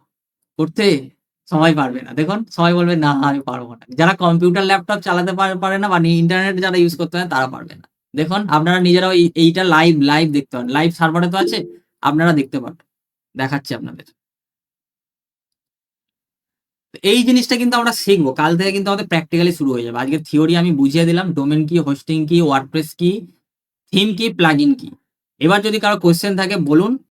করতে? সবাই পারবে না। দেখুন সবাই বলবে, "না আমি পারবো না।" যারা কম্পিউটার, ল্যাপটপ চালাতে পারে না বা ইন্টারনেট যারা ইউজ করতে পারেন তারা পারবে না। দেখুন আপনারা নিজেরাও এইটা লাইভ দেখতে পারেন। লাইভ সার্ভারে তো আছে। আপনারা দেখতে পারবেন। দেখাচ্ছি আপনাদের। এই জিনিসটা কিন্তু আমরা শিখবো। কাল থেকে কিন্তু আমাদের প্র্যাকটিক্যালি শুরু হয়ে যাবে। আজকে থিওরি আমি বুঝিয়ে দিলাম। ডোমেইন কি, হোস্টিং কি, ওয়ার্ডপ্রেস কি, থিম কি, প্লাগইন কি। এবার যদি কারো কোয়েশ্চেন থাকে বলুন।